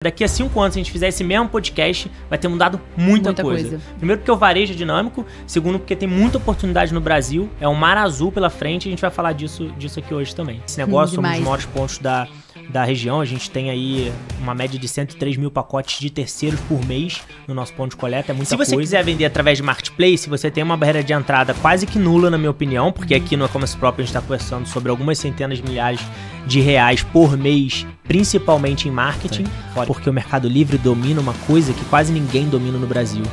Daqui a 5 anos, se a gente fizer esse mesmo podcast, vai ter mudado muita coisa. Primeiro porque o varejo é dinâmico, segundo porque tem muita oportunidade no Brasil, é um mar azul pela frente, e a gente vai falar disso aqui hoje também. Esse negócio, somos os maiores pontos da região, a gente tem aí uma média de 103 mil pacotes de terceiros por mês no nosso ponto de coleta, é muita coisa. Se você quiser vender através de Marketplace, você tem uma barreira de entrada quase que nula, na minha opinião, porque aqui no E-Commerce Próprio a gente está conversando sobre algumas centenas de milhares de reais por mês, principalmente em marketing, porque o Mercado Livre domina uma coisa que quase ninguém domina no Brasil,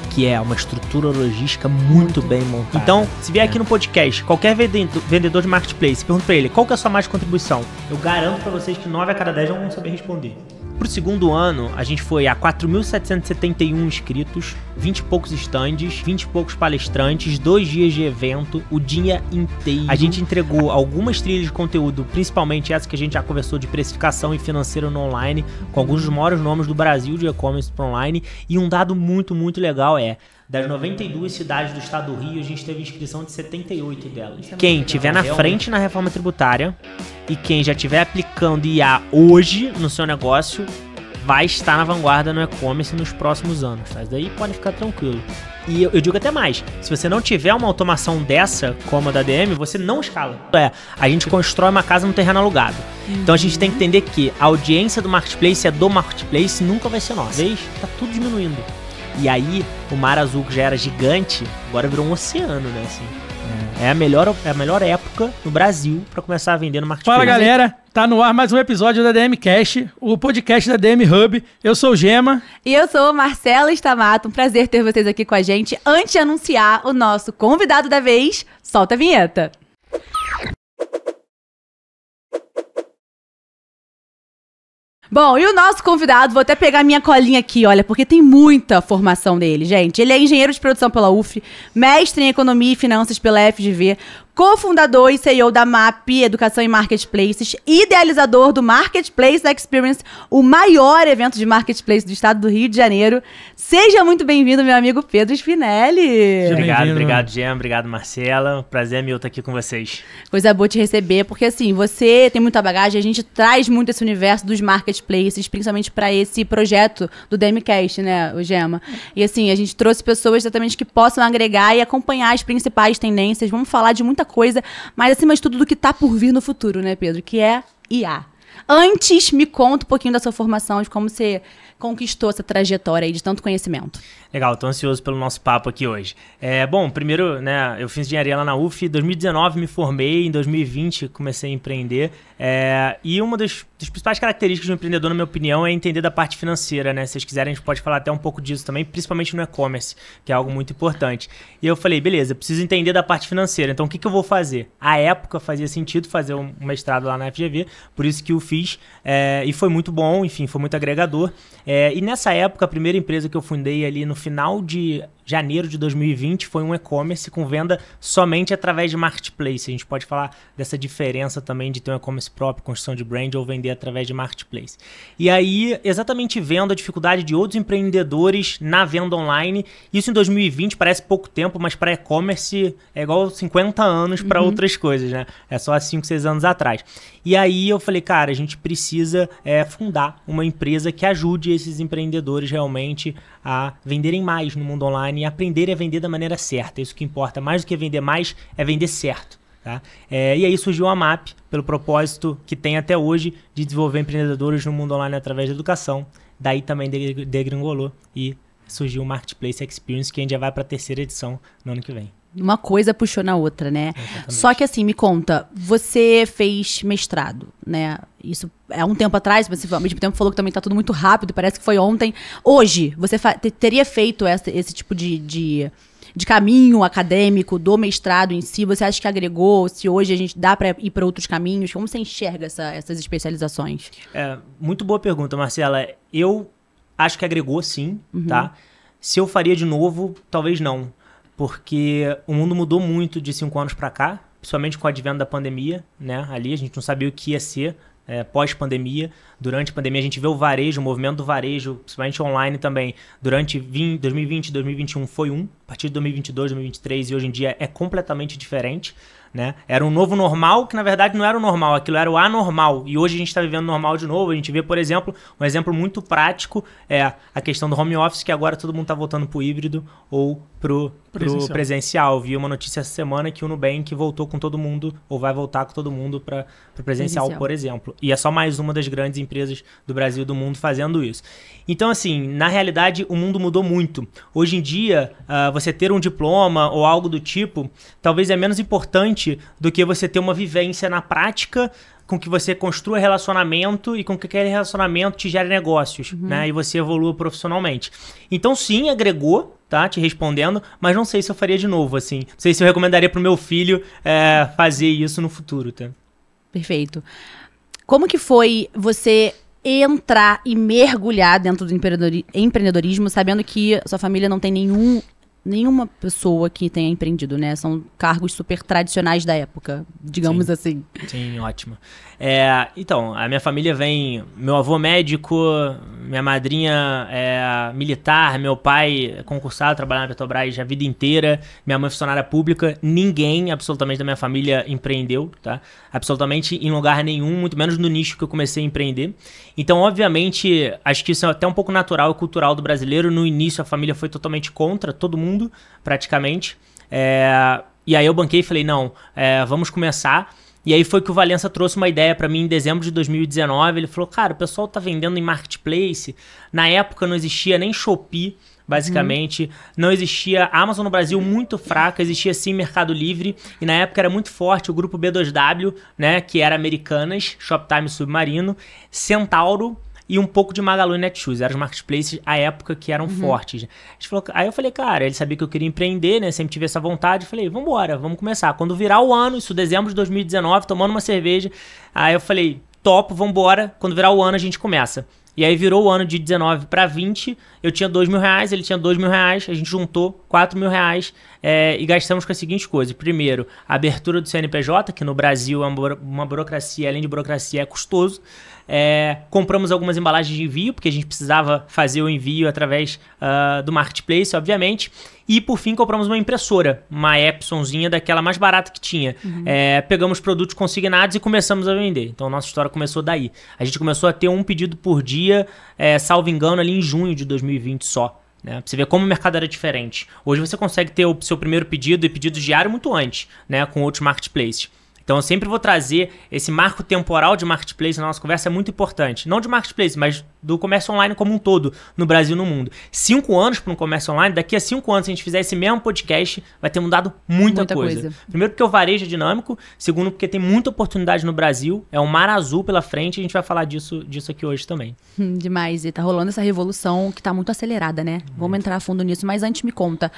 que é uma estrutura logística muito bem montada. Então, se vier aqui no podcast, qualquer vendedor de Marketplace, pergunta pra ele, qual que é a sua margem de contribuição? Eu garanto pra vocês que 9 a cada 10 não vão saber responder. Pro segundo ano, a gente foi a 4.771 inscritos, 20 e poucos estandes, 20 e poucos palestrantes, 2 dias de evento, o dia inteiro. A gente entregou algumas trilhas de conteúdo, principalmente essa que a gente já conversou de precificação e financeiro no online, com alguns dos maiores nomes do Brasil de e-commerce para online. E um dado muito, muito legal das 92 cidades do estado do Rio, a gente teve inscrição de 78 delas. Quem estiver na frente na reforma tributária e quem já estiver aplicando IA hoje no seu negócio, vai estar na vanguarda no e-commerce nos próximos anos, tá? Isso daí pode ficar tranquilo. E eu digo até mais, se você não tiver uma automação dessa, como a da DM, você não escala. A gente constrói uma casa no terreno alugado. Então a gente tem que entender que a audiência do Marketplace é do Marketplace, nunca vai ser nossa. Tá tudo diminuindo. E aí, o Mar Azul, que já era gigante, agora virou um oceano, né, assim. É a melhor época no Brasil para começar a vender no Marketplace. Fala, galera. Tá no ar mais um episódio da DM Cast, o podcast da DM Hub. Eu sou o Gema. E eu sou Marcela Stamato. Um prazer ter vocês aqui com a gente. Antes de anunciar o nosso convidado da vez, solta a vinheta. Bom, e o nosso convidado, vou até pegar minha colinha aqui, olha, porque tem muita formação dele, gente. Ele é engenheiro de produção pela UF, mestre em economia e finanças pela FGV, cofundador e CEO da MAP Educação e Marketplaces, idealizador do Marketplace Experience, o maior evento de marketplace do estado do Rio de Janeiro. Seja muito bem-vindo, meu amigo Pedro Spinelli. Obrigado, Gem. Obrigado, Marcela. Prazer é meu estar aqui com vocês. Coisa boa te receber, porque assim, você tem muita bagagem, a gente traz muito esse universo dos marketplaces, principalmente para esse projeto do DMCast, né, o Gema? E assim, a gente trouxe pessoas exatamente que possam agregar e acompanhar as principais tendências. Vamos falar de muita coisa, mas acima de tudo do que tá por vir no futuro, né, Pedro? Que é IA. Antes, me conta um pouquinho da sua formação, de como você conquistou essa trajetória aí de tanto conhecimento. Legal, tô ansioso pelo nosso papo aqui hoje. Bom, primeiro, né, eu fiz engenharia lá na UF, em 2019 me formei, em 2020 comecei a empreender, e uma das principais características do empreendedor, na minha opinião, é entender da parte financeira, né? Se vocês quiserem, a gente pode falar até um pouco disso também, principalmente no e-commerce, que é algo muito importante. E eu falei, beleza, preciso entender da parte financeira, então o que eu vou fazer? À época fazia sentido fazer um mestrado lá na FGV, por isso que eu fiz, e foi muito bom, enfim, foi muito agregador. E nessa época, a primeira empresa que eu fundei ali no final de janeiro de 2020 foi um e-commerce com venda somente através de marketplace. A gente pode falar dessa diferença também de ter um e-commerce próprio, construção de brand ou vender através de marketplace. E aí, exatamente vendo a dificuldade de outros empreendedores na venda online. Isso em 2020 parece pouco tempo, mas para e-commerce é igual 50 anos para outras coisas, né? É só há 5, 6 anos atrás. E aí eu falei, cara, a gente precisa fundar uma empresa que ajude esses empreendedores realmente a venderem mais no mundo online e aprenderem a vender da maneira certa. Isso que importa, mais do que vender mais, é vender certo. Tá? E aí surgiu a MAP, pelo propósito que tem até hoje de desenvolver empreendedores no mundo online através da educação. Daí também degringolou e surgiu o Marketplace Experience, que a gente já vai para a 3ª edição no ano que vem. Uma coisa puxou na outra, né? Exatamente. Só que assim, me conta, você fez mestrado, né? Isso é um tempo atrás, mas você ao mesmo tempo falou que também tá tudo muito rápido, parece que foi ontem. Hoje, você teria feito esse tipo de caminho acadêmico do mestrado em si? Você acha que agregou? Se hoje a gente dá para ir para outros caminhos? Como você enxerga essas especializações? Muito boa pergunta, Marcela. Eu acho que agregou, sim, tá? Se eu faria de novo, talvez não. Porque o mundo mudou muito de 5 anos para cá, principalmente com o advento da pandemia, né? Ali a gente não sabia o que ia ser pós-pandemia. Durante a pandemia a gente vê o varejo, o movimento do varejo, principalmente online também, durante 2020 e 2021 foi a partir de 2022, 2023 e hoje em dia é completamente diferente. né? Era um novo normal que, na verdade, não era o normal, aquilo era o anormal. E hoje a gente está vivendo normal de novo. A gente vê, por exemplo, um exemplo muito prático é a questão do home office, que agora todo mundo está voltando para o híbrido ou pro presencial. Vi uma notícia essa semana que o Nubank voltou com todo mundo, ou vai voltar com todo mundo para o presencial, por exemplo. E é só mais uma das grandes empresas do Brasil e do mundo fazendo isso. Então, assim, na realidade, o mundo mudou muito. Hoje em dia, você ter um diploma ou algo do tipo, talvez é menos importante do que você ter uma vivência na prática com que você construa relacionamento e com que aquele relacionamento te gere negócios, né? E você evolua profissionalmente. Então, sim, agregou, tá? Te respondendo, mas não sei se eu faria de novo, assim. Não sei se eu recomendaria pro meu filho fazer isso no futuro, tá? Perfeito. Como que foi você entrar e mergulhar dentro do empreendedorismo, sabendo que sua família não tem nenhuma pessoa que tenha empreendido, né? São cargos super tradicionais da época, digamos assim. Sim, ótimo. Então, a minha família vem... Meu avô médico, minha madrinha militar, meu pai é concursado, trabalhava na Petrobras a vida inteira, minha mãe é funcionária pública. Ninguém, absolutamente, da minha família empreendeu, tá? Absolutamente em lugar nenhum, muito menos no nicho que eu comecei a empreender. Então, obviamente, acho que isso é até um pouco natural e cultural do brasileiro. No início, a família foi totalmente contra, todo mundo, praticamente. E aí eu banquei e falei, não, vamos começar. E aí foi que o Valença trouxe uma ideia para mim em dezembro de 2019. Ele falou, cara, o pessoal tá vendendo em marketplace. Na época não existia nem Shopee, basicamente. Não existia Amazon no Brasil, muito fraca. Existia sim Mercado Livre. E na época era muito forte o grupo B2W, né, que era Americanas, Shoptime Submarino, Centauro e um pouco de Magalu e Netshoes. Eram os marketplaces à época que eram fortes. Aí eu falei, cara, ele sabia que eu queria empreender, né? Sempre tive essa vontade. Falei, vambora, vamos começar. Quando virar o ano, isso dezembro de 2019, tomando uma cerveja. Aí eu falei, topo, vambora. Quando virar o ano, a gente começa. E aí virou o ano de 19 para 20, eu tinha R$2.000, ele tinha R$2.000, a gente juntou R$4.000 e gastamos com as seguintes coisas. Primeiro, a abertura do CNPJ, que no Brasil é uma burocracia, além de burocracia, é custoso. Compramos algumas embalagens de envio, porque a gente precisava fazer o envio através do marketplace, obviamente. E, por fim, compramos uma impressora, uma Epsonzinha, daquela mais barata que tinha. Pegamos produtos consignados e começamos a vender. Então, a nossa história começou daí. A gente começou a ter um pedido por dia, salvo engano, ali em junho de 2020 só. Né? Pra você ver como o mercado era diferente. Hoje você consegue ter o seu primeiro pedido e pedido diário muito antes, né? Com outros marketplaces. Então eu sempre vou trazer esse marco temporal de marketplace na nossa conversa, é muito importante. Não de marketplace, mas do comércio online como um todo, no Brasil e no mundo. 5 anos para um comércio online, daqui a 5 anos, se a gente fizer esse mesmo podcast, vai ter mudado muita coisa. Primeiro porque o varejo é dinâmico, segundo porque tem muita oportunidade no Brasil, é um mar azul pela frente, e a gente vai falar disso aqui hoje também. Demais, e tá rolando essa revolução que tá muito acelerada, né? Vamos entrar a fundo nisso, mas antes me conta.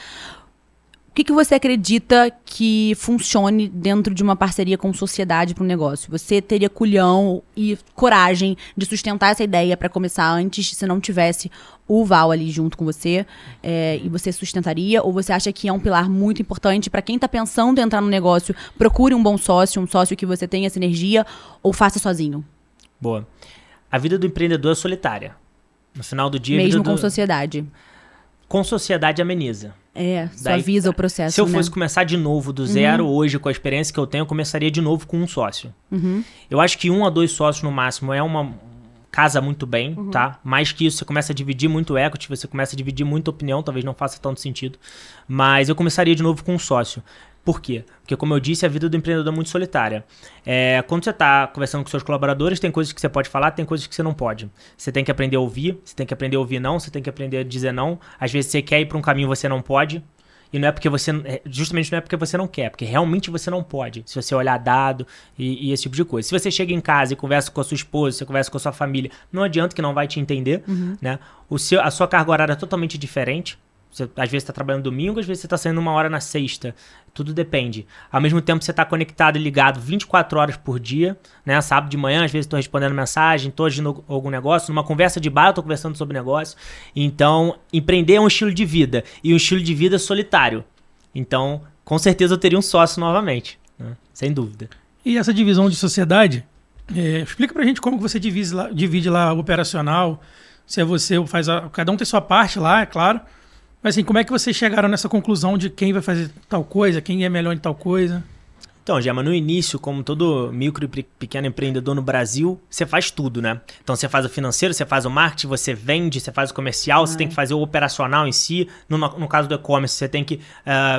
O que você acredita que funcione dentro de uma parceria com sociedade para um negócio? Você teria culhão e coragem de sustentar essa ideia para começar antes, se não tivesse o Val ali junto com você, e você sustentaria? Ou você acha que é um pilar muito importante para quem está pensando em entrar no negócio? Procure um bom sócio, um sócio que você tenha sinergia, ou faça sozinho? Boa. A vida do empreendedor é solitária. No final do dia... Mesmo com sociedade. Com sociedade ameniza. Suaviza o processo, se eu fosse começar de novo, do zero, hoje, com a experiência que eu tenho, eu começaria de novo com um sócio. Eu acho que 1 a 2 sócios no máximo é uma casa muito bem, tá? Mais que isso, você começa a dividir muito equity, você começa a dividir muita opinião, talvez não faça tanto sentido. Mas eu começaria de novo com um sócio. Por quê? Porque, como eu disse, a vida do empreendedor é muito solitária. Quando você está conversando com seus colaboradores, tem coisas que você pode falar, tem coisas que você não pode. Você tem que aprender a ouvir, você tem que aprender a ouvir não, você tem que aprender a dizer não. Às vezes você quer ir para um caminho e você não pode. E não é porque você... Justamente não é porque você não quer, porque realmente você não pode. Se você olhar dado e esse tipo de coisa. Se você chega em casa e conversa com a sua esposa, você conversa com a sua família, não adianta que não vai te entender, né? A sua carga horária é totalmente diferente. Você, às vezes, está trabalhando domingo, às vezes você está saindo 1 hora na sexta. Tudo depende. Ao mesmo tempo, você está conectado e ligado 24 horas por dia, né? Sábado de manhã, às vezes, estou respondendo mensagem, estou agindo algum negócio. Numa conversa de bar, eu estou conversando sobre negócio. Então, empreender é um estilo de vida. E um estilo de vida solitário. Então, com certeza, eu teria um sócio novamente, né? Sem dúvida. E essa divisão de sociedade, explica pra gente como que você divide lá o operacional. Se é você, cada um tem sua parte lá, é claro. Mas assim, como é que vocês chegaram nessa conclusão de quem vai fazer tal coisa, quem é melhor em tal coisa? Então, Gemma, no início, como todo micro e pequeno empreendedor no Brasil, você faz tudo, né? Então, você faz o financeiro, você faz o marketing, você vende, você faz o comercial, você tem que fazer o operacional em si. No caso do e-commerce, você tem que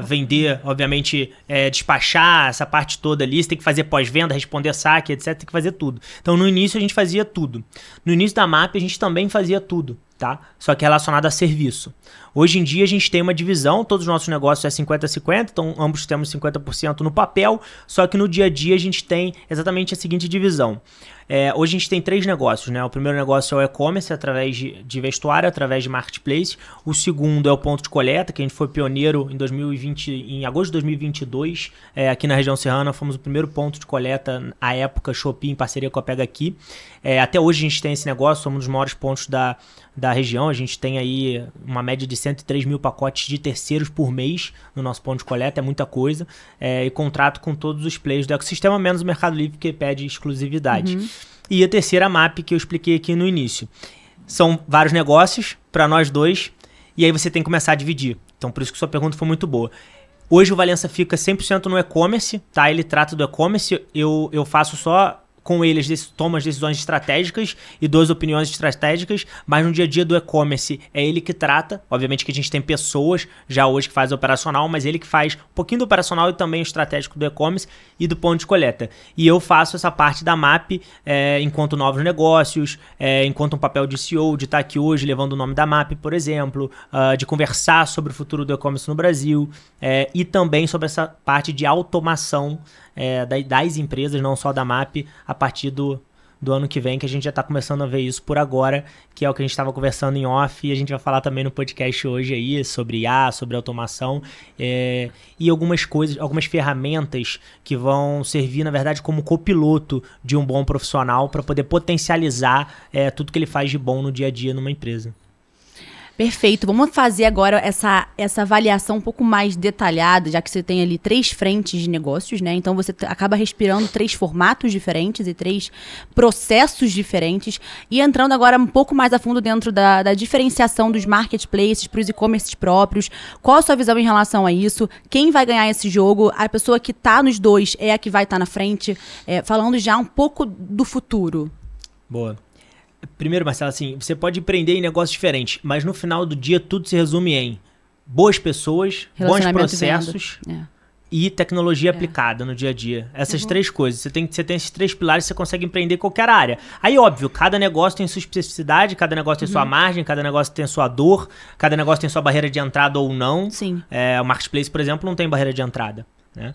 vender, obviamente, despachar essa parte toda ali, você tem que fazer pós-venda, responder saque, etc. Tem que fazer tudo. Então, no início, a gente fazia tudo. No início da MAP, a gente também fazia tudo. Tá? Só que relacionado a serviço. Hoje em dia a gente tem uma divisão, todos os nossos negócios é 50-50, então ambos temos 50% no papel, só que no dia a dia a gente tem exatamente a seguinte divisão. Hoje a gente tem 3 negócios, né? O primeiro negócio é o e-commerce através de vestuário, através de marketplace. O segundo é o ponto de coleta, que a gente foi pioneiro em agosto de 2022, aqui na região serrana, fomos o primeiro ponto de coleta, à época, Shopee, em parceria com a Pega Aqui. Até hoje a gente tem esse negócio, somos um dos maiores pontos da região, a gente tem aí uma média de 103 mil pacotes de terceiros por mês no nosso ponto de coleta, é muita coisa, e contrato com todos os players do ecossistema, menos o Mercado Livre, que pede exclusividade. E a terceira MAP, que eu expliquei aqui no início. São vários negócios para nós dois, e aí você tem que começar a dividir. Então, por isso que sua pergunta foi muito boa. Hoje o Valença fica 100% no e-commerce, tá? Ele trata do e-commerce, eu faço só com ele toma as decisões estratégicas e dou as opiniões estratégicas, mas no dia a dia do e-commerce é ele que trata. Obviamente que a gente tem pessoas já hoje que fazem operacional, mas ele que faz um pouquinho do operacional e também o estratégico do e-commerce e do ponto de coleta. E eu faço essa parte da MAP enquanto novos negócios, enquanto um papel de CEO, de estar aqui hoje levando o nome da MAP, por exemplo, de conversar sobre o futuro do e-commerce no Brasil, e também sobre essa parte de automação das empresas, não só da MAP, a partir do ano que vem, que a gente já está começando a ver isso por agora, que é o que a gente estava conversando em off, e a gente vai falar também no podcast hoje aí sobre IA, sobre automação, e algumas coisas, algumas ferramentas que vão servir, na verdade, como copiloto de um bom profissional para poder potencializar tudo que ele faz de bom no dia a dia numa empresa. Perfeito. Vamos fazer agora essa avaliação um pouco mais detalhada, já que você tem ali 3 frentes de negócios, né? Então você acaba respirando 3 formatos diferentes e 3 processos diferentes. E entrando agora um pouco mais a fundo dentro da diferenciação dos marketplaces para os e-commerces próprios. Qual a sua visão em relação a isso? Quem vai ganhar esse jogo? A pessoa que está nos dois é a que vai estar na frente? Falando já um pouco do futuro. Boa. Primeiro, Marcelo, assim, você pode empreender em negócios diferentes, mas no final do dia tudo se resume em boas pessoas, bons processos e tecnologia aplicada no dia a dia. Essas 3 coisas. Você tem esses 3 pilares, você consegue empreender em qualquer área. Aí, óbvio, cada negócio tem sua especificidade, cada negócio tem sua margem, cada negócio tem sua dor, cada negócio tem sua barreira de entrada ou não. Sim. O Marketplace, por exemplo, não tem barreira de entrada. Né?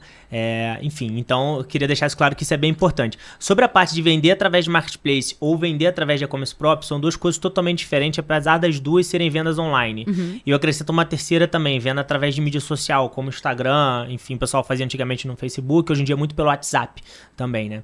Enfim, então eu queria deixar isso claro que isso é bem importante. Sobre a parte de vender através de marketplace ou vender através de e-commerce próprio, são 2 coisas totalmente diferentes, apesar das 2 serem vendas online. E eu acrescento uma terceira também, venda através de mídia social, como Instagram, enfim, o pessoal fazia antigamente no Facebook, hoje em dia muito pelo WhatsApp também, né?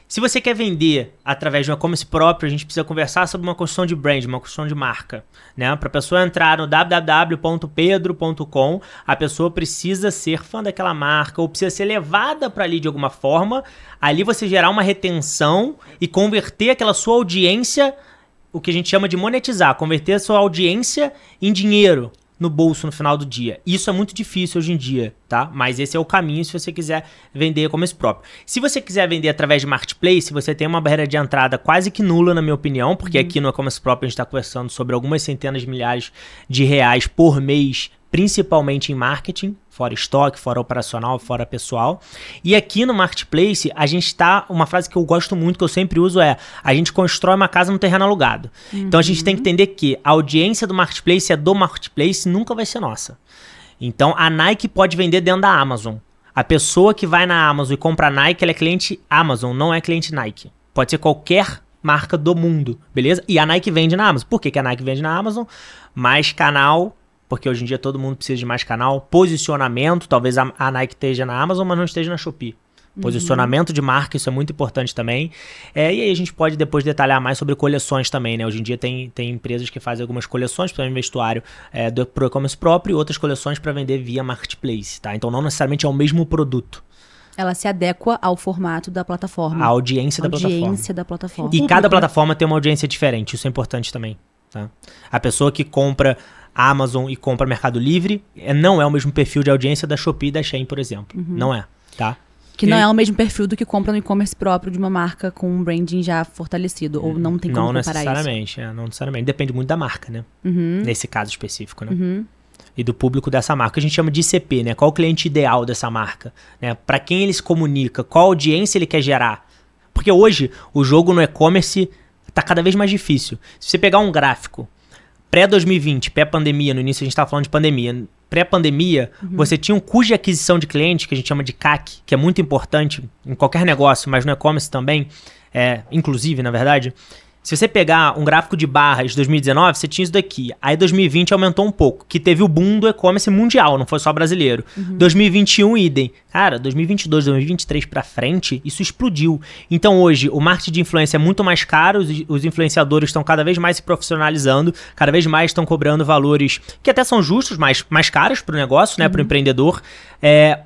Se você quer vender através de um e-commerce próprio, a gente precisa conversar sobre uma construção de brand, uma construção de marca, né? Para a pessoa entrar no www.pedro.com, a pessoa precisa ser fã daquela marca ou precisa ser levada para ali de alguma forma. Ali você gerar uma retenção e converter aquela sua audiência, o que a gente chama de monetizar, converter a sua audiência em dinheiro no bolso no final do dia. Isso é muito difícil hoje em dia, tá? Mas esse é o caminho se você quiser vender e-commerce próprio. Se você quiser vender através de marketplace, você tem uma barreira de entrada quase que nula, na minha opinião, porque aqui no e-commerce próprio a gente está conversando sobre algumas centenas de milhares de reais por mês, principalmente em marketing, fora estoque, fora operacional, fora pessoal. E aqui no Marketplace, a gente está... Uma frase que eu gosto muito, que eu sempre uso a gente constrói uma casa no terreno alugado. Então a gente tem que entender que a audiência do Marketplace é do Marketplace, nunca vai ser nossa. Então a Nike pode vender dentro da Amazon. A pessoa que vai na Amazon e compra a Nike, ela é cliente Amazon, não é cliente Nike. Pode ser qualquer marca do mundo, beleza? E a Nike vende na Amazon. Por que a Nike vende na Amazon? Mais canal... Porque hoje em dia todo mundo precisa de mais canal. Posicionamento, talvez a Nike esteja na Amazon, mas não esteja na Shopee. Posicionamento de marca, isso é muito importante também. E aí a gente pode depois detalhar mais sobre coleções também, né? Hoje em dia tem empresas que fazem algumas coleções para o vestuário pro e-commerce próprio e outras coleções para vender via marketplace, tá? Então não necessariamente é o mesmo produto. Ela se adequa ao formato da plataforma. A audiência da plataforma. E cada plataforma tem uma audiência diferente, isso é importante também, tá? A pessoa que compra Amazon e compra Mercado Livre não é o mesmo perfil de audiência da Shopee e da Shein, por exemplo. Não é, tá? Que não é o mesmo perfil do que compra no e-commerce próprio de uma marca com um branding já fortalecido. Ou não tem como comparar isso? Não necessariamente. Depende muito da marca, né? Nesse caso específico, né? E do público dessa marca. A gente chama de ICP, né? Qual o cliente ideal dessa marca? Né? Para quem ele se comunica? Qual audiência ele quer gerar? Porque hoje, o jogo no e-commerce tá cada vez mais difícil. Se você pegar um gráfico pré-2020, pré-pandemia, no início a gente estava falando de pandemia, pré-pandemia, você tinha um custo de aquisição de cliente, que a gente chama de CAC, que é muito importante em qualquer negócio, mas no e-commerce também, inclusive, na verdade. Se você pegar um gráfico de barras de 2019, você tinha isso daqui. Aí 2020 aumentou um pouco, que teve o boom do e-commerce mundial, não foi só brasileiro. 2021, idem. Cara, 2022, 2023 pra frente, isso explodiu. Então hoje, o marketing de influência é muito mais caro, os influenciadores estão cada vez mais se profissionalizando, cada vez mais estão cobrando valores que até são justos, mas mais caros pro negócio, né, pro empreendedor.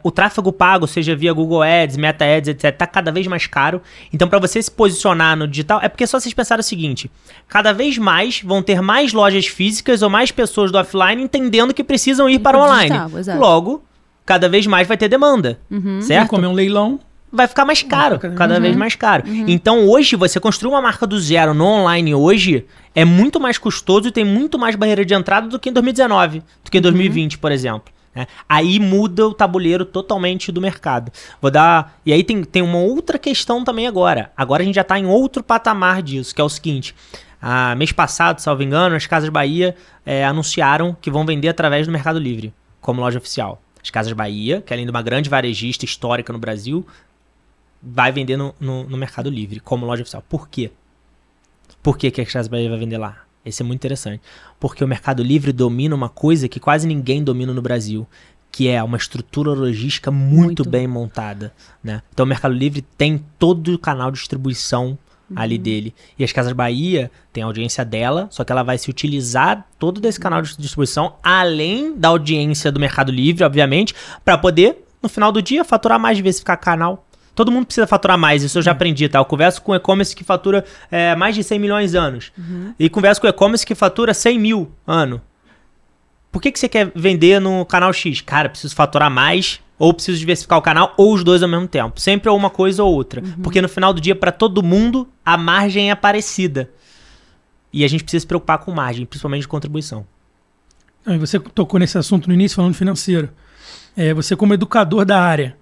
O tráfego pago, seja via Google Ads, Meta Ads, etc., tá cada vez mais caro. Então, para você se posicionar no digital, é porque só vocês pensaram o seguinte, cada vez mais vão ter mais lojas físicas ou mais pessoas do offline entendendo que precisam ir para o online. Digital, logo, cada vez mais vai ter demanda, certo? E como é um leilão, vai ficar mais caro, cada vez mais caro. Então, hoje, você construir uma marca do zero no online hoje é muito mais custoso e tem muito mais barreira de entrada do que em 2019, do que em 2020, por exemplo. Aí muda o tabuleiro totalmente do mercado. E aí tem uma outra questão também agora. Agora a gente já está em outro patamar disso, que é o seguinte. Mês passado, salvo engano, as Casas Bahia anunciaram que vão vender através do Mercado Livre, como loja oficial. As Casas Bahia, que além de uma grande varejista histórica no Brasil, vai vender no Mercado Livre, como loja oficial. Por quê? Por que a Casas Bahia vai vender lá? Esse é muito interessante. Porque o Mercado Livre domina uma coisa que quase ninguém domina no Brasil, que é uma estrutura logística muito bem montada, né? Então o Mercado Livre tem todo o canal de distribuição ali dele. E as Casas Bahia tem a audiência dela, só que ela vai se utilizar todo desse canal de distribuição, além da audiência do Mercado Livre, obviamente, para poder, no final do dia, faturar mais, diversificar canal. Todo mundo precisa faturar mais, isso eu já aprendi, tá? Eu converso com e-commerce que fatura mais de 100 milhões ano. E converso com e-commerce que fatura 100 mil ano. Por que você quer vender no canal X? Cara, preciso faturar mais, ou preciso diversificar o canal, ou os dois ao mesmo tempo. Sempre uma coisa ou outra. Porque no final do dia, para todo mundo, a margem é parecida. E a gente precisa se preocupar com margem, principalmente de contribuição. Você tocou nesse assunto no início, falando financeiro. Você como educador da área,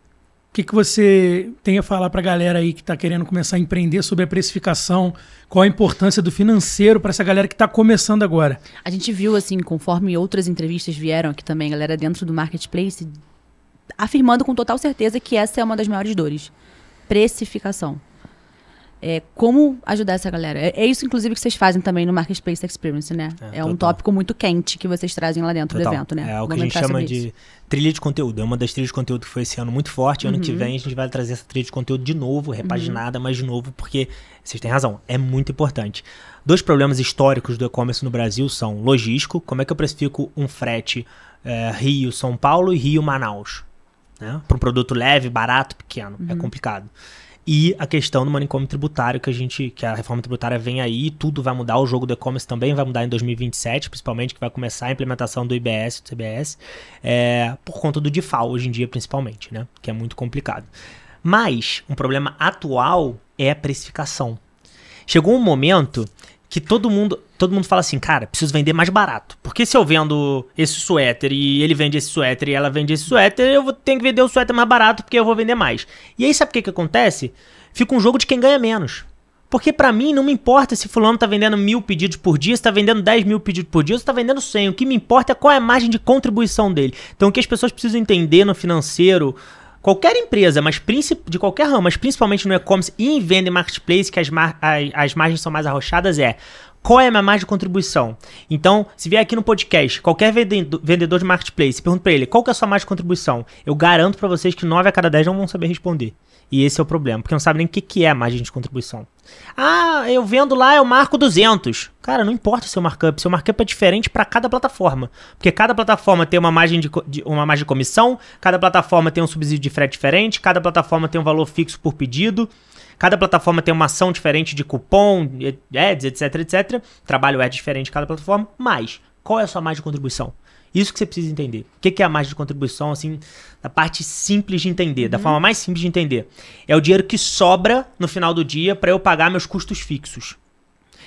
o que você tem a falar para a galera aí que está querendo começar a empreender sobre a precificação? Qual a importância do financeiro para essa galera que está começando agora? A gente viu, assim, conforme outras entrevistas vieram aqui também, galera dentro do marketplace, afirmando com total certeza que essa é uma das maiores dores. Precificação. Como ajudar essa galera? É isso, inclusive, que vocês fazem também no Marketplace Experience, né? É um tópico muito quente que vocês trazem lá dentro do evento, né? É o que a gente chama de trilha de conteúdo. É uma das trilhas de conteúdo que foi esse ano muito forte. Ano que vem a gente vai trazer essa trilha de conteúdo de novo, repaginada, mas de novo, porque vocês têm razão, é muito importante. 2 problemas históricos do e-commerce no Brasil são logístico. Como é que eu precifico um frete Rio-São Paulo e Rio-Manaus? Né? Para um produto leve, barato, pequeno. É complicado. E a questão do manicômio tributário, que a reforma tributária vem aí, tudo vai mudar, o jogo do e-commerce também vai mudar em 2027, principalmente, que vai começar a implementação do IBS e do CBS, por conta do DIFAL, hoje em dia, principalmente, né? Que é muito complicado. Mas, um problema atual é a precificação. Chegou um momento que todo mundo fala assim, cara, preciso vender mais barato. Porque se eu vendo esse suéter e ele vende esse suéter e ela vende esse suéter, eu tenho que vender o suéter mais barato porque eu vou vender mais. E aí sabe o que acontece? Fica um jogo de quem ganha menos. Porque pra mim não me importa se fulano tá vendendo 1000 pedidos por dia, se tá vendendo 10 mil pedidos por dia, ou se tá vendendo 100. O que me importa é qual é a margem de contribuição dele. Então o que as pessoas precisam entender no financeiro, qualquer empresa, mas de qualquer ramo, mas principalmente no e-commerce e em venda e marketplace, que as margens são mais arrochadas, qual é a minha margem de contribuição? Então, se vier aqui no podcast, qualquer vendedor de marketplace, pergunta pra ele, qual que é a sua margem de contribuição? Eu garanto pra vocês que 9 a cada 10 não vão saber responder. E esse é o problema, porque não sabem nem o que é a margem de contribuição. Eu vendo lá, eu marco 200. Cara, não importa o seu markup é diferente para cada plataforma. Porque cada plataforma tem uma margem de comissão, cada plataforma tem um subsídio de frete diferente, cada plataforma tem um valor fixo por pedido, cada plataforma tem uma ação diferente de cupom, ads, etc, etc. Trabalho é diferente em cada plataforma, mas qual é a sua margem de contribuição? Isso que você precisa entender. O que é a margem de contribuição, assim, da parte simples de entender, da forma mais simples de entender? É o dinheiro que sobra no final do dia para eu pagar meus custos fixos.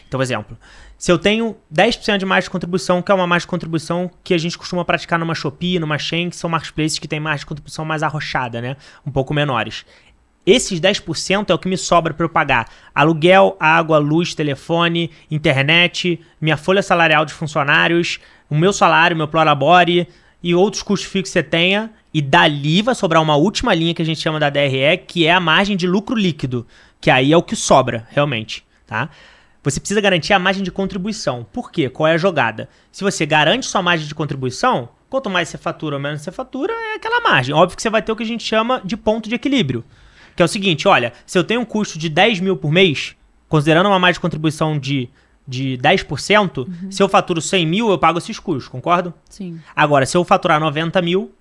Então, por exemplo, se eu tenho 10% de margem de contribuição, que é uma margem de contribuição que a gente costuma praticar numa Shopee, numa Shein, que são marketplaces que têm margem de contribuição mais arrochada, né? Um pouco menores. Esses 10% é o que me sobra para eu pagar aluguel, água, luz, telefone, internet, minha folha salarial de funcionários, o meu salário, meu prolabore e outros custos fixos que você tenha. E dali vai sobrar uma última linha que a gente chama da DRE, que é a margem de lucro líquido, que aí é o que sobra, realmente, tá? Você precisa garantir a margem de contribuição. Por quê? Qual é a jogada? Se você garante sua margem de contribuição, quanto mais você fatura ou menos você fatura, é aquela margem. Óbvio que você vai ter o que a gente chama de ponto de equilíbrio. Que é o seguinte, olha, se eu tenho um custo de 10 mil por mês, considerando uma margem de contribuição de 10%, se eu faturo 100 mil, eu pago esses custos, concordo? Sim. Agora, se eu faturar 90 mil,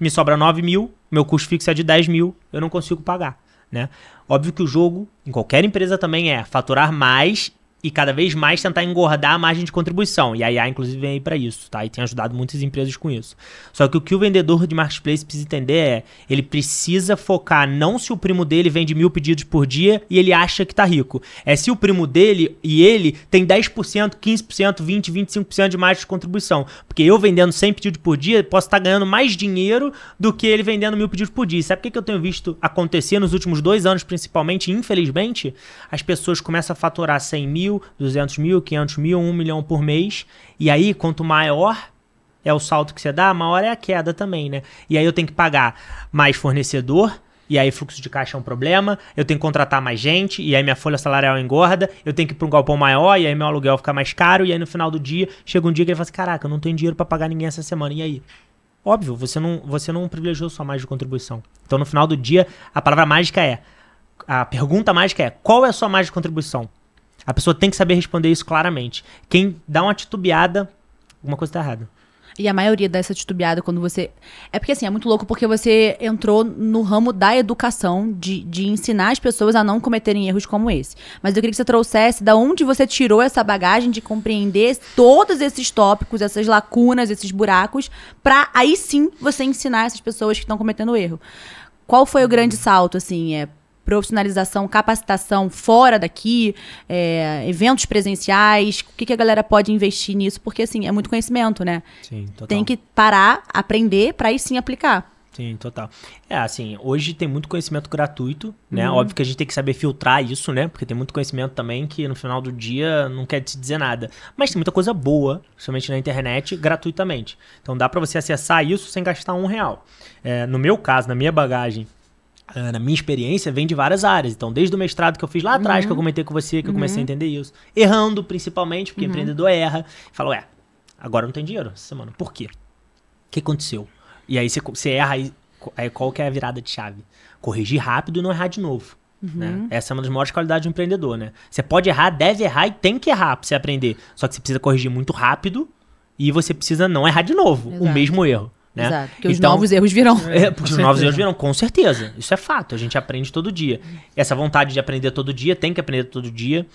me sobra 9 mil, meu custo fixo é de 10 mil, eu não consigo pagar, né? Óbvio que o jogo, em qualquer empresa também é faturar mais e cada vez mais tentar engordar a margem de contribuição. E a IA, inclusive, vem aí para isso, tá? E tem ajudado muitas empresas com isso. Só que o que o vendedor de marketplace precisa entender é, ele precisa focar não se o primo dele vende 1000 pedidos por dia e ele acha que tá rico. É se o primo dele e ele tem 10%, 15%, 20%, 25% de margem de contribuição. Porque eu vendendo 100 pedidos por dia, posso estar ganhando mais dinheiro do que ele vendendo 1000 pedidos por dia. Sabe o que eu tenho visto acontecer nos últimos 2 anos, principalmente, infelizmente? As pessoas começam a faturar 100 mil, 200 mil, 500 mil, 1 milhão por mês. E aí, quanto maior é o salto que você dá, maior é a queda também, né? E aí eu tenho que pagar mais fornecedor, e aí fluxo de caixa é um problema. Eu tenho que contratar mais gente, e aí minha folha salarial engorda. Eu tenho que ir para um galpão maior, e aí meu aluguel fica mais caro. E aí no final do dia, chega um dia que ele fala assim, caraca, eu não tenho dinheiro para pagar ninguém essa semana. E aí? Óbvio, você não privilegiou sua margem de contribuição. Então no final do dia, a palavra mágica é, a pergunta mágica é, qual é a sua margem de contribuição? A pessoa tem que saber responder isso claramente. Quem dá uma titubeada, alguma coisa tá errada. E a maioria dessa titubeada, quando você... É porque, assim, é muito louco porque você entrou no ramo da educação, de ensinar as pessoas a não cometerem erros como esse. Mas eu queria que você trouxesse da onde você tirou essa bagagem de compreender todos esses tópicos, essas lacunas, esses buracos, pra aí sim você ensinar essas pessoas que estão cometendo erro. Qual foi o grande salto, assim, profissionalização, capacitação fora daqui, eventos presenciais, o que a galera pode investir nisso? Porque, assim, é muito conhecimento, né? Sim, total. Tem que parar, aprender, para aí sim aplicar. Sim, total. Assim, hoje tem muito conhecimento gratuito, né? Óbvio que a gente tem que saber filtrar isso, né? Porque tem muito conhecimento também que no final do dia não quer te dizer nada. Mas tem muita coisa boa, principalmente na internet, gratuitamente. Então dá para você acessar isso sem gastar R$1. No meu caso, na minha bagagem, na minha experiência, vem de várias áreas. Então, desde o mestrado que eu fiz lá atrás, que eu comentei com você, que eu comecei a entender isso. Errando, principalmente, porque empreendedor erra. Fala, agora não tem dinheiro essa semana. Por quê? O que aconteceu? E aí você erra, aí qual que é a virada de chave? Corrigir rápido e não errar de novo. Né? Essa é uma das maiores qualidades do empreendedor, né? Você pode errar, deve errar e tem que errar pra você aprender. Só que você precisa corrigir muito rápido e você precisa não errar de novo. Exato. O mesmo erro. Né? Exato, porque os novos erros virão. Porque os novos erros virão, com certeza. Isso é fato, a gente aprende todo dia. Essa vontade de aprender todo dia, tem que aprender todo dia.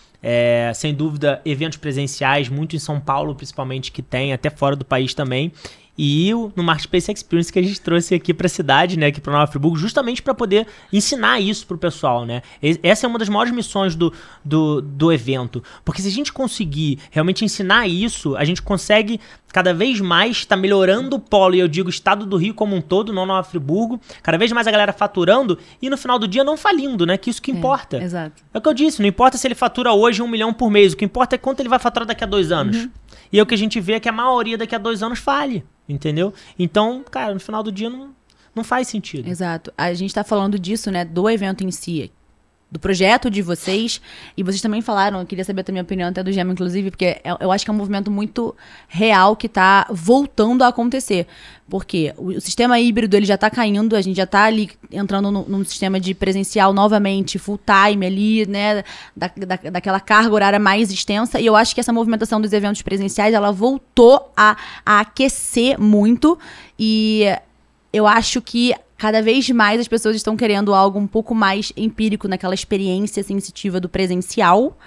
Sem dúvida, eventos presenciais, muito em São Paulo, principalmente, que tem, até fora do país também. E no Marketplace Experience que a gente trouxe aqui para a cidade, né, aqui para Nova Friburgo, justamente para poder ensinar isso pro pessoal, né? Essa é uma das maiores missões do evento, porque se a gente conseguir realmente ensinar isso, a gente consegue cada vez mais estar melhorando o polo, e eu digo estado do Rio como um todo, não Nova Friburgo, cada vez mais a galera faturando e no final do dia não falindo, né? Que isso que importa. Exato. É o que eu disse, não importa se ele fatura hoje 1 milhão por mês, o que importa é quanto ele vai faturar daqui a 2 anos. E o que a gente vê é que a maioria daqui a 2 anos fale. Entendeu? Então, cara, no final do dia não faz sentido. Exato. A gente tá falando disso, né? Do evento em si, do projeto de vocês. E vocês também falaram, eu queria saber também a opinião até do Gema, inclusive, porque eu acho que é um movimento muito real que tá voltando a acontecer. Porque o sistema híbrido, ele já tá caindo, a gente já tá ali entrando num sistema de presencial novamente, full time ali, né, daquela carga horária mais extensa, e eu acho que essa movimentação dos eventos presenciais, ela voltou a aquecer muito, e eu acho que cada vez mais as pessoas estão querendo algo um pouco mais empírico naquela experiência sensitiva do presencial,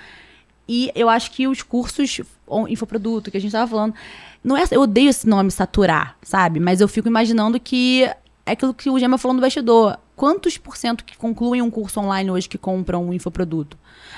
E eu acho que os cursos infoproduto que a gente tava falando, não é, eu odeio esse nome saturar, sabe? Mas eu fico imaginando que é aquilo que o Gema falou no bastidor. Quantos % que concluem um curso online hoje que compram um infoproduto?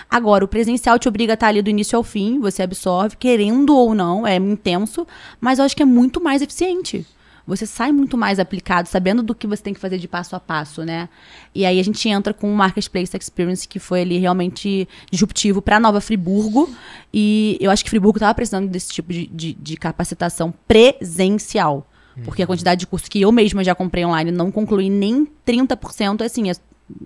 Agora, o presencial te obriga a estar ali do início ao fim, você absorve, querendo ou não, é intenso, mas eu acho que é muito mais eficiente. Você sai muito mais aplicado, sabendo do que você tem que fazer de passo a passo, né? E aí a gente entra com o Marketplace Experience, que foi ali realmente disruptivo para Nova Friburgo. E eu acho que Friburgo estava precisando desse tipo de capacitação presencial. Porque a quantidade de cursos que eu mesma já comprei online não concluí nem 30%, assim,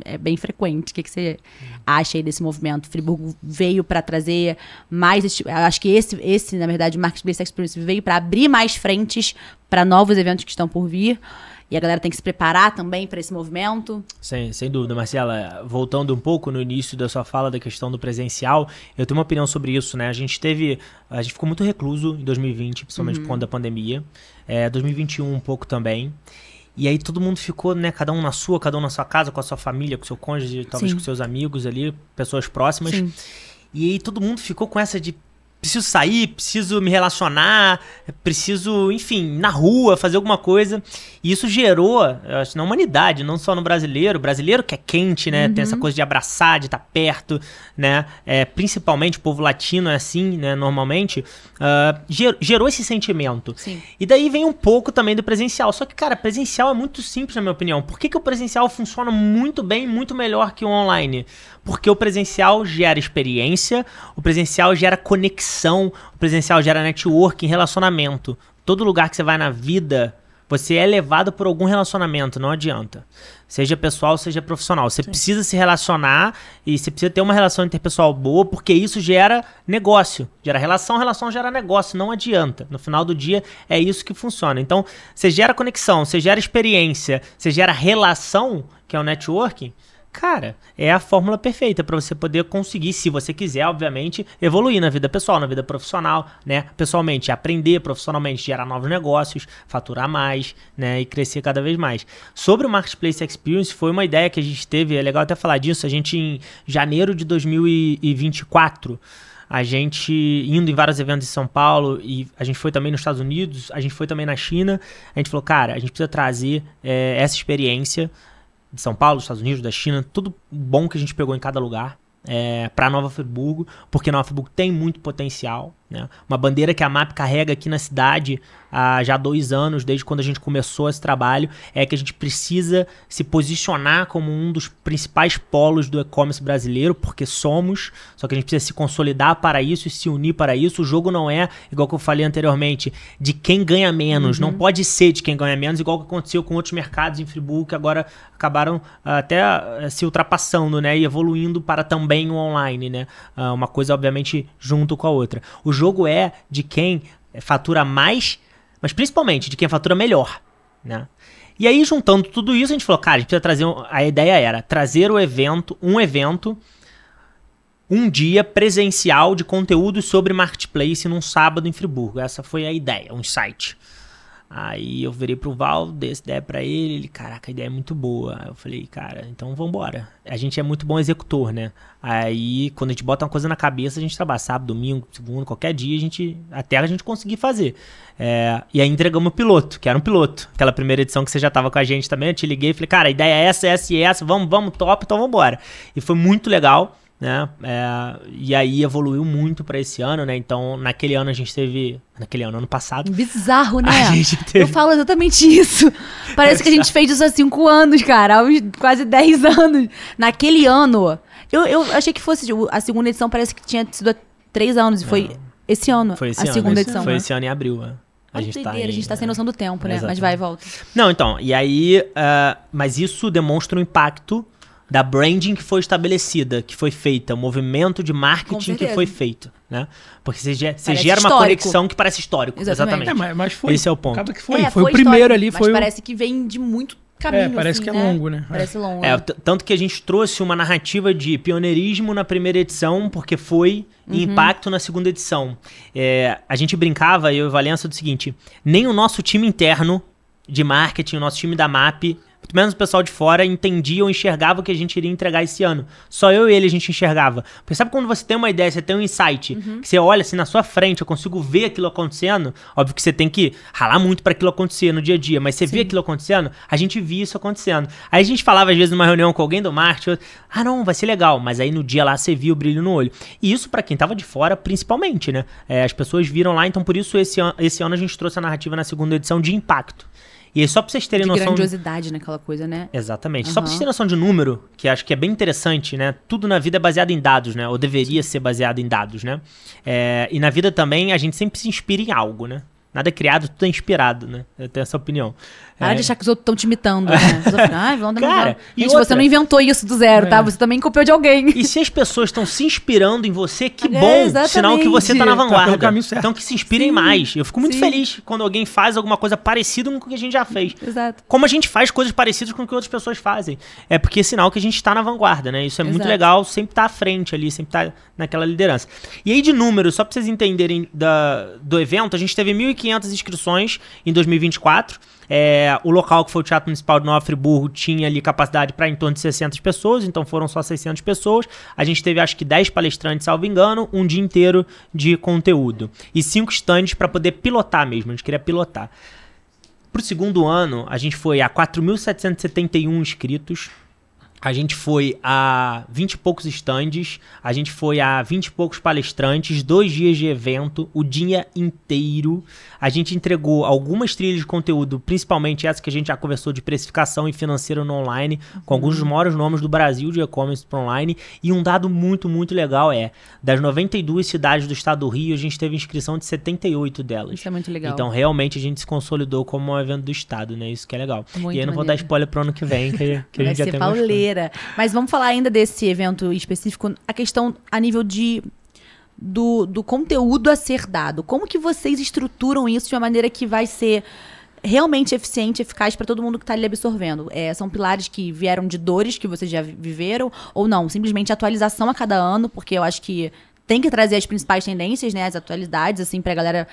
é bem frequente. O que você acha aí desse movimento? Friburgo veio para trazer mais... Acho que esse, na verdade, o Marketplace Experience veio para abrir mais frentes para novos eventos que estão por vir. E a galera tem que se preparar também para esse movimento. Sem dúvida, Marcela. Voltando um pouco no início da sua fala da questão do presencial, eu tenho uma opinião sobre isso, né? A gente ficou muito recluso em 2020, principalmente por conta da pandemia. 2021 um pouco também. E aí todo mundo ficou, né, cada um na sua casa, com a sua família, com o seu cônjuge, talvez Sim. com seus amigos ali, pessoas próximas. Sim. E aí todo mundo ficou com essa de preciso sair, preciso me relacionar, preciso, enfim, na rua, fazer alguma coisa. E isso gerou, eu acho, na humanidade, não só no brasileiro. O brasileiro que é quente, né? Tem essa coisa de abraçar, de estar perto, né? Principalmente o povo latino é assim, né? Normalmente. Gerou esse sentimento. Sim. E daí vem um pouco também do presencial. Só que, cara, presencial é muito simples, na minha opinião. Por que o presencial funciona muito bem, muito melhor que o online? Porque o presencial gera experiência, o presencial gera conexão, o presencial gera networking, relacionamento. Todo lugar que você vai na vida, você é levado por algum relacionamento, não adianta. Seja pessoal, seja profissional. Você precisa se relacionar e você precisa ter uma relação interpessoal boa, porque isso gera negócio. Gera relação, relação gera negócio, não adianta. No final do dia, é isso que funciona. Então, você gera conexão, você gera experiência, você gera relação, que é o networking. Cara, é a fórmula perfeita para você poder conseguir, se você quiser, obviamente, evoluir na vida pessoal, na vida profissional, né? Pessoalmente, aprender, profissionalmente, gerar novos negócios, faturar mais, né? E crescer cada vez mais. Sobre o Marketplace Experience, foi uma ideia que a gente teve, é legal até falar disso, a gente em janeiro de 2024... A gente indo em vários eventos em São Paulo, e a gente foi também nos Estados Unidos, a gente foi também na China. A gente falou, cara, a gente precisa trazer essa experiência de São Paulo, dos Estados Unidos, da China, tudo bom que a gente pegou em cada lugar, para Nova Friburgo, porque Nova Friburgo tem muito potencial, né? Uma bandeira que a MAP carrega aqui na cidade há já 2 anos, desde quando a gente começou esse trabalho, é que a gente precisa se posicionar como um dos principais polos do e-commerce brasileiro, porque somos, só que a gente precisa se consolidar para isso e se unir para isso. O jogo não é, igual que eu falei anteriormente, de quem ganha menos, não pode ser de quem ganha menos, igual que aconteceu com outros mercados em Friburgo, que agora acabaram até se ultrapassando, né, e evoluindo para também o online, né, uma coisa obviamente junto com a outra. O jogo é de quem fatura mais, mas principalmente de quem fatura melhor, né? E aí, juntando tudo isso, a gente falou, cara, a gente precisa trazer... A ideia era trazer um evento, um dia presencial de conteúdo sobre Marketplace num sábado em Friburgo. Essa foi a ideia, um insight. Aí eu virei pro Val, dei essa ideia pra ele, caraca, a ideia é muito boa. Aí eu falei, cara, então vambora. A gente é muito bom executor, né? Aí, quando a gente bota uma coisa na cabeça, a gente trabalha sábado, domingo, segunda, qualquer dia, até a gente conseguir fazer. E aí entregamos o piloto, que era um piloto. Aquela primeira edição que você já tava com a gente também, eu te liguei e falei, cara, a ideia é essa, vamos, top, então vambora. E foi muito legal, né? E aí evoluiu muito para esse ano, né? Então, naquele ano a gente teve... ano passado. Bizarro, né? A gente teve... Eu falo exatamente isso. Parece que a gente fez isso há 5 anos, cara. Há uns quase 10 anos. Naquele ano... Eu achei que fosse... A segunda edição parece que tinha sido há 3 anos. E foi esse ano foi esse a ano, segunda edição. Foi né? esse ano em abril. A gente tá sem noção do tempo, né? Exatamente. Mas vai e volta. Não, então... E aí... mas isso demonstra o impacto da branding que foi estabelecida, que foi feita, o movimento de marketing que foi feito, né? Porque você gera uma conexão que parece histórico. Exatamente. Mas foi. Esse é o ponto. Acaba que foi o primeiro ali. Mas parece que vem de muito caminho, parece assim, que é né? longo, né? Parece longo. Tanto que a gente trouxe uma narrativa de pioneirismo na primeira edição, porque foi impacto na segunda edição. A gente brincava, eu e Valença, do seguinte, nem o nosso time interno de marketing, o nosso time da MAP... muito menos o pessoal de fora entendia ou enxergava o que a gente iria entregar esse ano. Só eu e ele a gente enxergava. Porque sabe quando você tem uma ideia, você tem um insight, que você olha assim na sua frente, eu consigo ver aquilo acontecendo, óbvio que você tem que ralar muito para aquilo acontecer no dia a dia, mas você vê aquilo acontecendo, a gente via isso acontecendo. Aí a gente falava às vezes numa reunião com alguém do marketing, não, vai ser legal, mas aí no dia lá você via o brilho no olho. E isso para quem tava de fora principalmente, né? As pessoas viram lá, então por isso esse ano a gente trouxe a narrativa na segunda edição de impacto. E aí, só pra vocês terem noção... De grandiosidade naquela coisa, né? Exatamente. Só pra vocês terem noção de número, que acho que é bem interessante, né? Tudo na vida é baseado em dados, né? Ou deveria ser baseado em dados, né? E na vida também, a gente sempre se inspira em algo, né? Nada é criado, tudo é inspirado, né? Eu tenho essa opinião. Para de achar que os outros estão te imitando, né? Cara, gente, você não inventou isso do zero, tá? Você também copiou de alguém. E se as pessoas estão se inspirando em você, que bom! Sinal que você tá na vanguarda. Tá caminho certo. Então que se inspirem mais. Eu fico muito feliz quando alguém faz alguma coisa parecida com o que a gente já fez. Exato. Como a gente faz coisas parecidas com o que outras pessoas fazem. É porque é sinal que a gente tá na vanguarda, né? Isso é muito legal, sempre tá à frente ali, sempre tá naquela liderança. E aí, de números, só pra vocês entenderem do evento, a gente teve 1.500 inscrições em 2024. O local que foi o Teatro Municipal de Nova Friburgo tinha ali capacidade para em torno de 600 pessoas, então foram só 600 pessoas. A gente teve acho que 10 palestrantes, salvo engano, um dia inteiro de conteúdo. E 5 stands para poder pilotar mesmo, a gente queria pilotar. Pro segundo ano, a gente foi a 4.771 inscritos. A gente foi a 20 e poucos stands, a gente foi a 20 e poucos palestrantes, 2 dias de evento, o dia inteiro. A gente entregou algumas trilhas de conteúdo, principalmente essa que a gente já conversou de precificação e financeira no online, com alguns dos maiores nomes do Brasil de e-commerce para online. E um dado muito, muito legal das 92 cidades do estado do Rio, a gente teve inscrição de 78 delas. Isso é muito legal. Então, realmente, a gente se consolidou como um evento do estado, né? Isso que é legal. Muito e aí, não vou dar spoiler pro ano que vem, que a gente já tem pauleira. Mas vamos falar ainda desse evento específico, a questão a nível do conteúdo a ser dado. Como que vocês estruturam isso de uma maneira que vai ser realmente eficiente, eficaz para todo mundo que está ali absorvendo? São pilares que vieram de dores que vocês já viveram ou não? Simplesmente atualização a cada ano, porque eu acho que tem que trazer as principais tendências, né, as atualidades, assim, pra galera,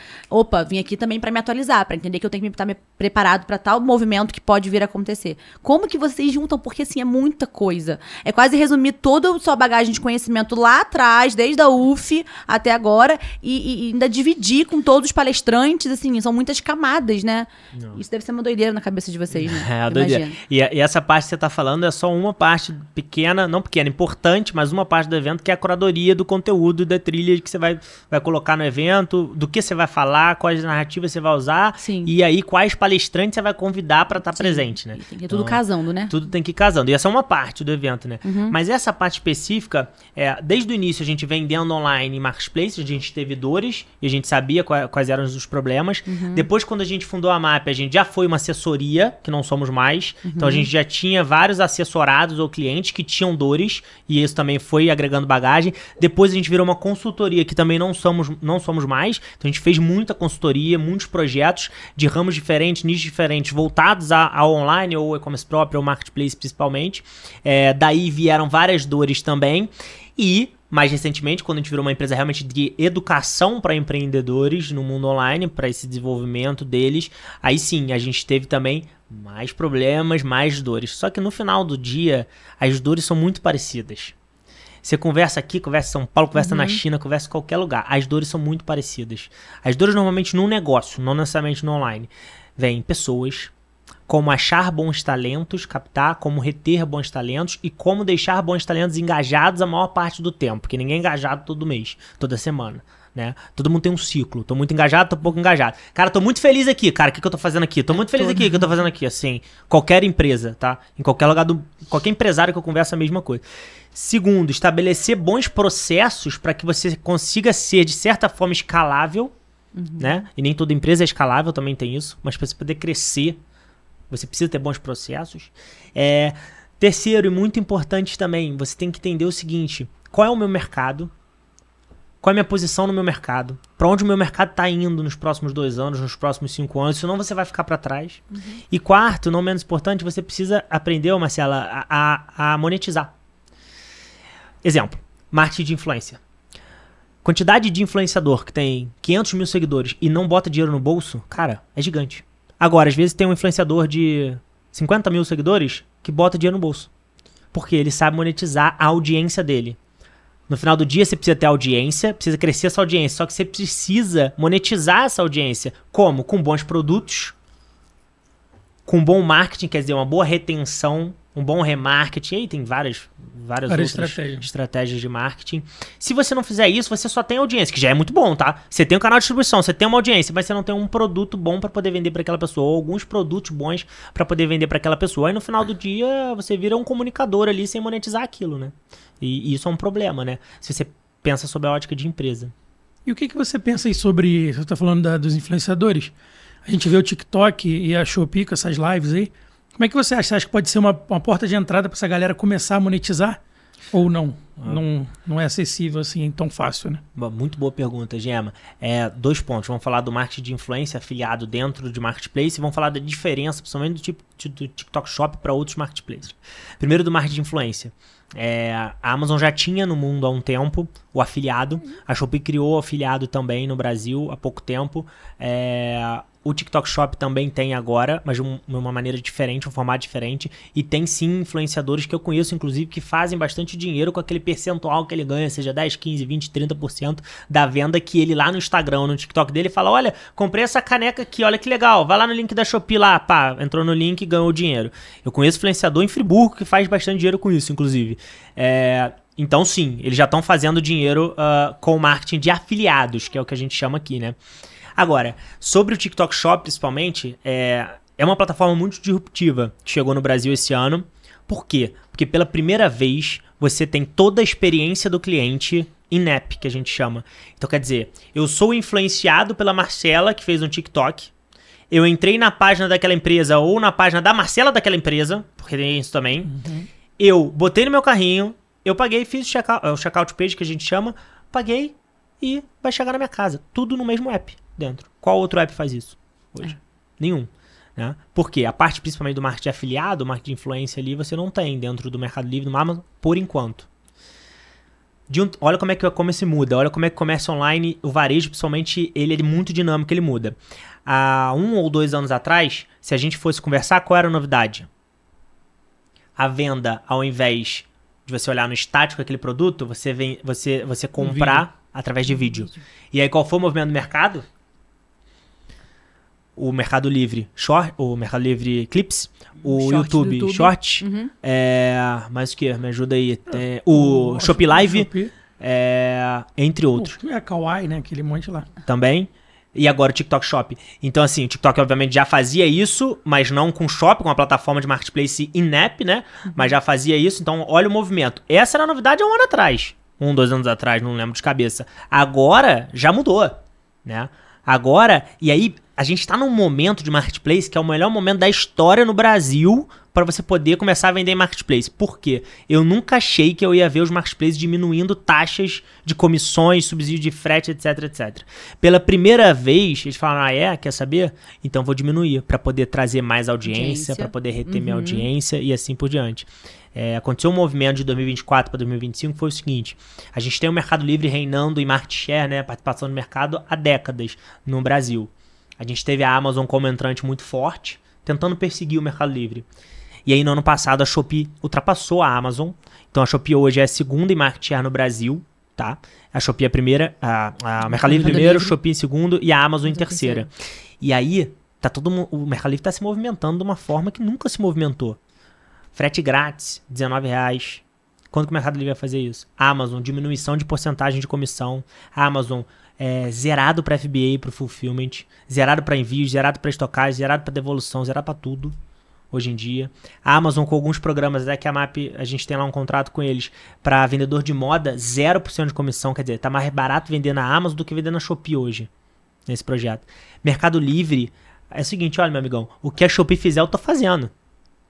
vim aqui também pra me atualizar, pra entender que eu tenho que estar preparado pra tal movimento que pode vir a acontecer. Como que vocês juntam? Porque, assim, é muita coisa. É quase resumir toda a sua bagagem de conhecimento lá atrás, desde a UF até agora, e ainda dividir com todos os palestrantes, assim, são muitas camadas, né? Não. Isso deve ser uma doideira na cabeça de vocês, né? Doideira. E essa parte que você tá falando é só uma parte pequena, não pequena, importante, mas uma parte do evento, que é a curadoria do conteúdo da trilha que você vai colocar no evento, do que você vai falar, quais narrativas você vai usar. Sim. E aí quais palestrantes você vai convidar para estar presente, né? Tem que ir tudo casando, né? Tudo tem que ir casando. E essa é uma parte do evento, né? Mas essa parte específica, desde o início a gente vendendo online em marketplace, a gente teve dores e a gente sabia quais eram os problemas. Depois, quando a gente fundou a MAP, a gente já foi uma assessoria, que não somos mais. Então a gente já tinha vários assessorados ou clientes que tinham dores, e isso também foi agregando bagagem. Depois a gente virou uma consultoria, que também não somos mais. Então a gente fez muita consultoria, muitos projetos de ramos diferentes, nichos diferentes, voltados ao online, ou e-commerce próprio, ou marketplace principalmente. Daí vieram várias dores também. E, mais recentemente, quando a gente virou uma empresa realmente de educação para empreendedores no mundo online, para esse desenvolvimento deles, aí sim, a gente teve também mais problemas, mais dores. Só que no final do dia, as dores são muito parecidas. Você conversa aqui, conversa em São Paulo, conversa na China, conversa em qualquer lugar. As dores são muito parecidas. As dores normalmente num negócio, não necessariamente no online. Vêm pessoas, como achar bons talentos, captar, como reter bons talentos e como deixar bons talentos engajados a maior parte do tempo. Porque ninguém é engajado todo mês, toda semana. Né? Todo mundo tem um ciclo. Tô muito engajado, tô pouco engajado. Cara, tô muito feliz aqui. Cara, o que eu tô fazendo aqui? Tô muito feliz aqui. O que eu tô fazendo aqui? Assim, qualquer empresa, tá? Em qualquer lugar qualquer empresário que eu converso é a mesma coisa. Segundo, estabelecer bons processos para que você consiga ser, de certa forma, escalável, né? E nem toda empresa é escalável, também tem isso. Mas para você poder crescer, você precisa ter bons processos. Terceiro, e muito importante também, você tem que entender o seguinte: qual é o meu mercado? Qual é a minha posição no meu mercado? Para onde o meu mercado está indo nos próximos 2 anos, nos próximos 5 anos? Senão você vai ficar para trás. E quarto, não menos importante, você precisa aprender, Marcela, a monetizar. Exemplo, marketing de influência. Quantidade de influenciador que tem 500 mil seguidores e não bota dinheiro no bolso, cara, é gigante. Agora, às vezes tem um influenciador de 50 mil seguidores, que bota dinheiro no bolso. Porque ele sabe monetizar a audiência dele. No final do dia, você precisa ter audiência, precisa crescer essa audiência. Só que você precisa monetizar essa audiência. Como? Com bons produtos, com bom marketing, quer dizer, uma boa retenção, um bom remarketing. Aí tem várias outras estratégias de marketing. Se você não fizer isso, você só tem audiência, que já é muito bom, tá? Você tem um canal de distribuição, você tem uma audiência, mas você não tem um produto bom para poder vender para aquela pessoa, ou alguns produtos bons para poder vender para aquela pessoa. Aí no final do dia, você vira um comunicador ali sem monetizar aquilo, né? E isso é um problema, né? Se você pensa sobre a ótica de empresa. E o que você pensa aí sobre... Você está falando dos influenciadores. A gente vê o TikTok e a Shopee com essas lives aí. Como é que você acha? Você acha que pode ser uma porta de entrada para essa galera começar a monetizar? Ou não? Não é acessível assim, tão fácil, né? Muito boa pergunta, Gema. 2 pontos. Vamos falar do marketing de influência afiliado dentro de marketplace e vamos falar da diferença, principalmente do tipo do TikTok Shop para outros marketplaces. Primeiro, do marketing de influência. A Amazon já tinha no mundo há um tempo o afiliado. A Shopee criou o afiliado também no Brasil há pouco tempo. O TikTok Shop também tem agora, mas de uma maneira diferente, um formato diferente. E tem sim influenciadores que eu conheço, inclusive, que fazem bastante dinheiro com aquele percentual que ele ganha, seja 10, 15, 20, 30% da venda que ele lá no Instagram, no TikTok dele, fala: olha, comprei essa caneca aqui, olha que legal, vai lá no link da Shopee lá, pá, entrou no link e ganhou o dinheiro. Eu conheço influenciador em Friburgo que faz bastante dinheiro com isso, inclusive. Então sim, eles já estão fazendo dinheiro com o marketing de afiliados, que é o que a gente chama aqui, né? Agora, sobre o TikTok Shop principalmente, é uma plataforma muito disruptiva que chegou no Brasil esse ano. Por quê? Porque pela primeira vez você tem toda a experiência do cliente in-app, que a gente chama. Então quer dizer, eu sou influenciado pela Marcela, que fez um TikTok. Eu entrei na página daquela empresa ou na página da Marcela daquela empresa, porque tem isso também. Uhum. Eu botei no meu carrinho, eu paguei, fiz o checkout page, que a gente chama, paguei e vai chegar na minha casa. Tudo no mesmo app dentro. Qual outro app faz isso hoje? Nenhum. Né? Porque a parte principalmente do marketing afiliado, marketing de influência ali, você não tem dentro do Mercado Livre, no Amazon, por enquanto. Olha como se muda, olha como é que o comércio online, o varejo principalmente, ele é muito dinâmico, ele muda. Há 1 ou 2 anos atrás, se a gente fosse conversar, qual era a novidade? A venda, ao invés de você olhar no estático aquele produto, você comprar através de vídeo. E aí qual foi o movimento do mercado? O Mercado Livre o Mercado Livre Clips, o YouTube Short, mais o que? Me ajuda aí. O Shopee Live, entre outros. A Kawaii, né? Aquele monte lá. Também. E agora o TikTok Shop. Então, assim, o TikTok obviamente já fazia isso, mas não com Shop, com a plataforma de marketplace in-app, né? Mas já fazia isso, então olha o movimento. Essa era a novidade há 1 ano atrás. 1, 2 anos atrás, não lembro de cabeça. Agora, já mudou, né? Agora, e aí, a gente tá num momento de marketplace que é o melhor momento da história no Brasil para você poder começar a vender em marketplace. Por quê? Eu nunca achei que eu ia ver os marketplaces diminuindo taxas de comissões, subsídio de frete, etc, etc. Pela primeira vez, eles falaram, quer saber? Então vou diminuir para poder trazer mais audiência, para poder reter minha audiência e assim por diante. Aconteceu um movimento de 2024 para 2025, foi o seguinte: a gente tem o Mercado Livre reinando em market share, né, participação no mercado há décadas no Brasil. A gente teve a Amazon como entrante muito forte, tentando perseguir o Mercado Livre. E aí no ano passado a Shopee ultrapassou a Amazon. Então a Shopee hoje é a 2ª em market share no Brasil, tá? A Shopee é a primeira, a Mercado Livre primeiro, Shopee em segundo e a Amazon em terceira. E aí o Mercado Livre está se movimentando de uma forma que nunca se movimentou. Frete grátis, R$19. Quando que o Mercado Livre vai fazer isso? Amazon, diminuição de porcentagem de comissão. Amazon, zerado para FBA, para Fulfillment, zerado para envio, zerado para estocagem, zerado para devolução, zerado para tudo, hoje em dia. A Amazon com alguns programas, que a MAP, a gente tem lá um contrato com eles, para vendedor de moda, 0% de comissão, quer dizer, tá mais barato vender na Amazon do que vender na Shopee hoje, nesse projeto. Mercado Livre, é o seguinte, olha meu amigão, o que a Shopee fizer eu tô fazendo.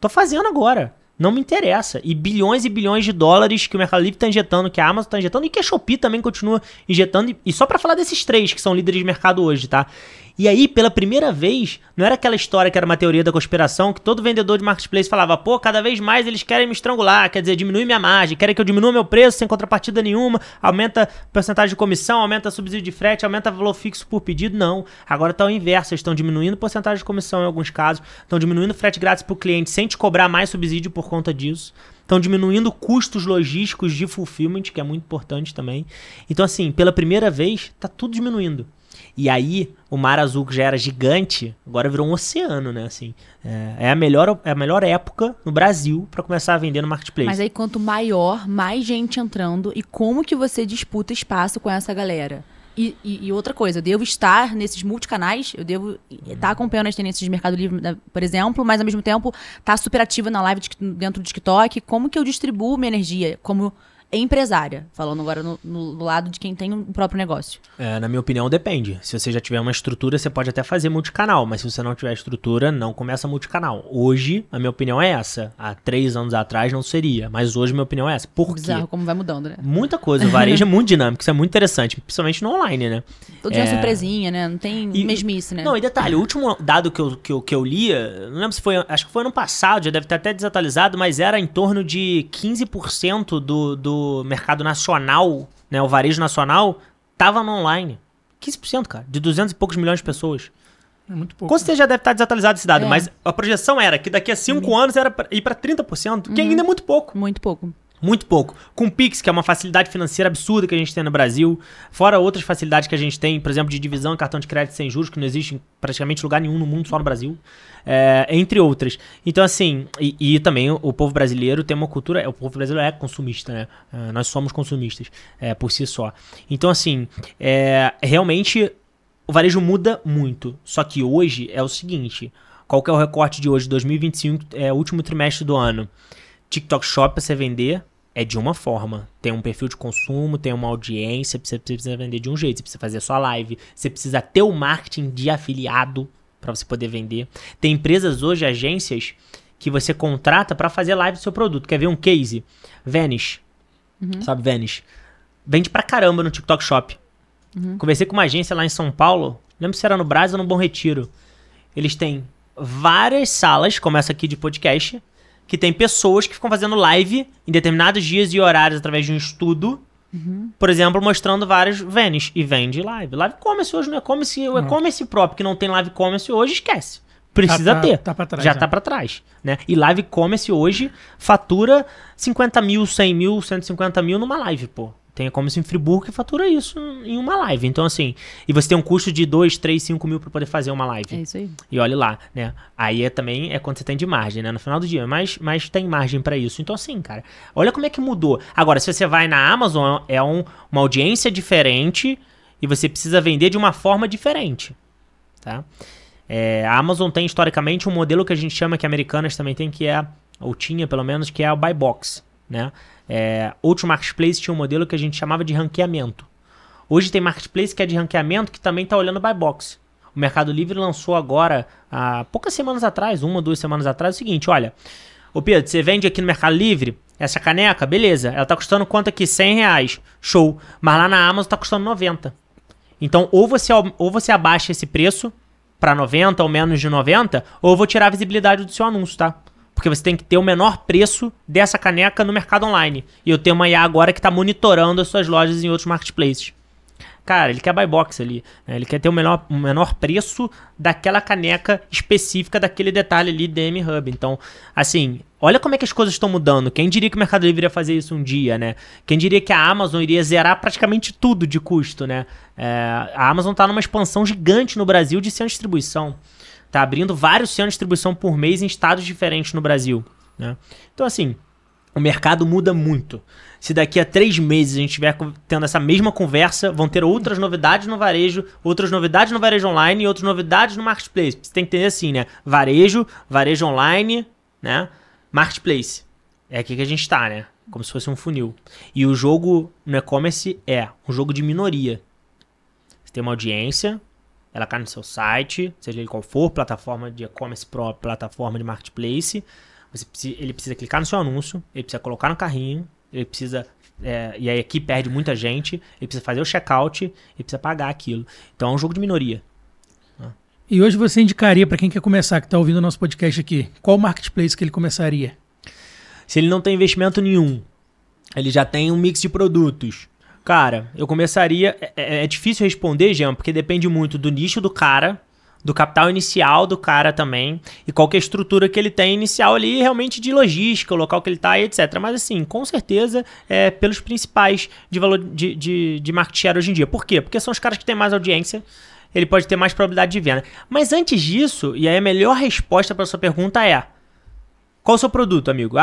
Tô fazendo agora. Não me interessa. E bilhões de dólares que o Mercado Livre está injetando, que a Amazon está injetando e que a Shopee também continua injetando. E só para falar desses 3 que são líderes de mercado hoje, tá? E aí, pela primeira vez, não era aquela história que era uma teoria da conspiração, que todo vendedor de marketplace falava, pô, cada vez mais eles querem me estrangular, quer dizer, diminui minha margem, querem que eu diminua meu preço sem contrapartida nenhuma, aumenta a porcentagem de comissão, aumenta subsídio de frete, aumenta valor fixo por pedido. Não, agora tá o inverso, eles estão diminuindo porcentagem de comissão em alguns casos, estão diminuindo frete grátis pro cliente sem te cobrar mais subsídio por conta disso. Estão diminuindo custos logísticos de fulfillment, que é muito importante também. Então, assim, pela primeira vez, tá tudo diminuindo. E aí, o Mar Azul, que já era gigante, agora virou um oceano, né? Assim, é a melhor época no Brasil para começar a vender no marketplace. Mas aí, quanto maior, mais gente entrando. E como que você disputa espaço com essa galera? E outra coisa, eu devo estar nesses multicanais, eu devo estar acompanhando as tendências de Mercado Livre, por exemplo, mas ao mesmo tempo estar super ativa na live dentro do TikTok. Como que eu distribuo minha energia como empresária? Falando agora no lado de quem tem um próprio negócio. Na minha opinião, depende. Se você já tiver uma estrutura, você pode até fazer multicanal, mas se você não tiver estrutura, não começa multicanal. Hoje, a minha opinião é essa. Há 3 anos atrás não seria, mas hoje a minha opinião é essa. Por quê? Bizarro como vai mudando, né? Muita coisa. O varejo é muito dinâmico, isso é muito interessante, principalmente no online, né? Todo dia uma surpresinha, né? Não tem mesmice, né? Não, e detalhe, o último dado que eu li, não lembro se foi, acho que foi ano passado, já deve estar até desatualizado, mas era em torno de 15% do mercado nacional, né, o varejo nacional, tava no online. 15%, cara, de 200 e poucos milhões de pessoas. É muito pouco. Com certeza já deve estar desatualizado esse dado, mas a projeção era que daqui a 5 anos era ir para 30%, que ainda é muito pouco. Muito pouco. Muito pouco. Com o Pix, que é uma facilidade financeira absurda que a gente tem no Brasil, fora outras facilidades que a gente tem, por exemplo, de divisão em cartão de crédito sem juros, que não existe em praticamente lugar nenhum no mundo, só no Brasil, entre outras. Então, assim, e também o povo brasileiro tem uma cultura, o povo brasileiro é consumista, né? Nós somos consumistas por si só. Então, assim, realmente o varejo muda muito. Só que hoje é o seguinte, qual que é o recorte de hoje, 2025, é o último trimestre do ano. TikTok Shop para você vender é de uma forma. Tem um perfil de consumo, tem uma audiência, você precisa vender de um jeito. Você precisa fazer a sua live, você precisa ter o marketing de afiliado para você poder vender. Tem empresas hoje, agências, que você contrata para fazer live do seu produto. Quer ver um case? Vanish. Sabe Vanish? Vende pra caramba no TikTok Shop. Conversei com uma agência lá em São Paulo, lembro se era no Brás ou no Bom Retiro. Eles têm várias salas, como essa aqui de podcast, que tem pessoas que ficam fazendo live em determinados dias e horários através de um estudo, por exemplo, mostrando vários Vanish e vende live. Live commerce hoje não é e-commerce, o e-commerce próprio que não tem live commerce hoje, esquece. Precisa ter. Tá pra trás, já tá pra trás, né? E live commerce hoje fatura 50 mil, 100 mil, 150 mil numa live, pô. Tem e-commerce em Friburgo que fatura isso em uma live. Então, assim, e você tem um custo de 2, 3, 5 mil pra poder fazer uma live. É isso aí. E olha lá, né? Aí também é quando você tem de margem, né? No final do dia. Mas tem margem pra isso. Então, assim, cara, olha como é que mudou. Agora, se você vai na Amazon, é uma audiência diferente e você precisa vender de uma forma diferente, tá? A Amazon tem, historicamente, um modelo que a gente chama, que Americanas também tem, que é, ou tinha pelo menos, que é o Buy Box, né? Outro marketplace tinha um modelo que a gente chamava de ranqueamento. Hoje tem marketplace que é de ranqueamento que também está olhando buy box. O Mercado Livre lançou agora, há poucas semanas atrás, 1 ou 2 semanas atrás, o seguinte, olha, ô Pedro, você vende aqui no Mercado Livre essa caneca, beleza, ela tá custando quanto aqui? R$100, show, mas lá na Amazon tá custando 90. Então ou você abaixa esse preço para 90 ou menos de 90, ou eu vou tirar a visibilidade do seu anúncio, tá? Porque você tem que ter o menor preço dessa caneca no mercado online. E eu tenho uma IA agora que está monitorando as suas lojas em outros marketplaces. Cara, ele quer buy box ali, né? Ele quer ter o menor preço daquela caneca específica daquele detalhe ali DM Hub. Então, assim, olha como é que as coisas estão mudando. Quem diria que o Mercado Livre iria fazer isso um dia, né? Quem diria que a Amazon iria zerar praticamente tudo de custo, né? A Amazon está numa expansão gigante no Brasil de centro de distribuição. Tá abrindo vários centros de distribuição por mês em estados diferentes no Brasil, né? Então, assim, o mercado muda muito. Se daqui a 3 meses a gente estiver tendo essa mesma conversa, vão ter outras novidades no varejo online e outras novidades no marketplace. Você tem que entender assim, né? Varejo online, né? Marketplace. É aqui que a gente está, né? Como se fosse um funil. E o jogo no e-commerce é um jogo de minoria. Você tem uma audiência, ela cai no seu site, seja ele qual for, plataforma de e-commerce pro, plataforma de marketplace. Ele precisa clicar no seu anúncio, ele precisa colocar no carrinho, ele precisa... e aí aqui perde muita gente, ele precisa fazer o checkout, ele precisa pagar aquilo. Então é um jogo de minoria. E hoje você indicaria para quem quer começar, que está ouvindo o nosso podcast aqui, qual marketplace que ele começaria? Se ele não tem investimento nenhum, ele já tem um mix de produtos. Cara, eu começaria... É difícil responder, Jean, porque depende muito do nicho do cara, do capital inicial do cara também, e qual que é a estrutura que ele tem inicial ali, realmente de logística, o local que ele está, etc. Mas assim, com certeza, pelos principais de valor de market share hoje em dia. Por quê? Porque são os caras que têm mais audiência, ele pode ter mais probabilidade de venda. Mas antes disso, e aí a melhor resposta para a sua pergunta é: qual o seu produto, amigo?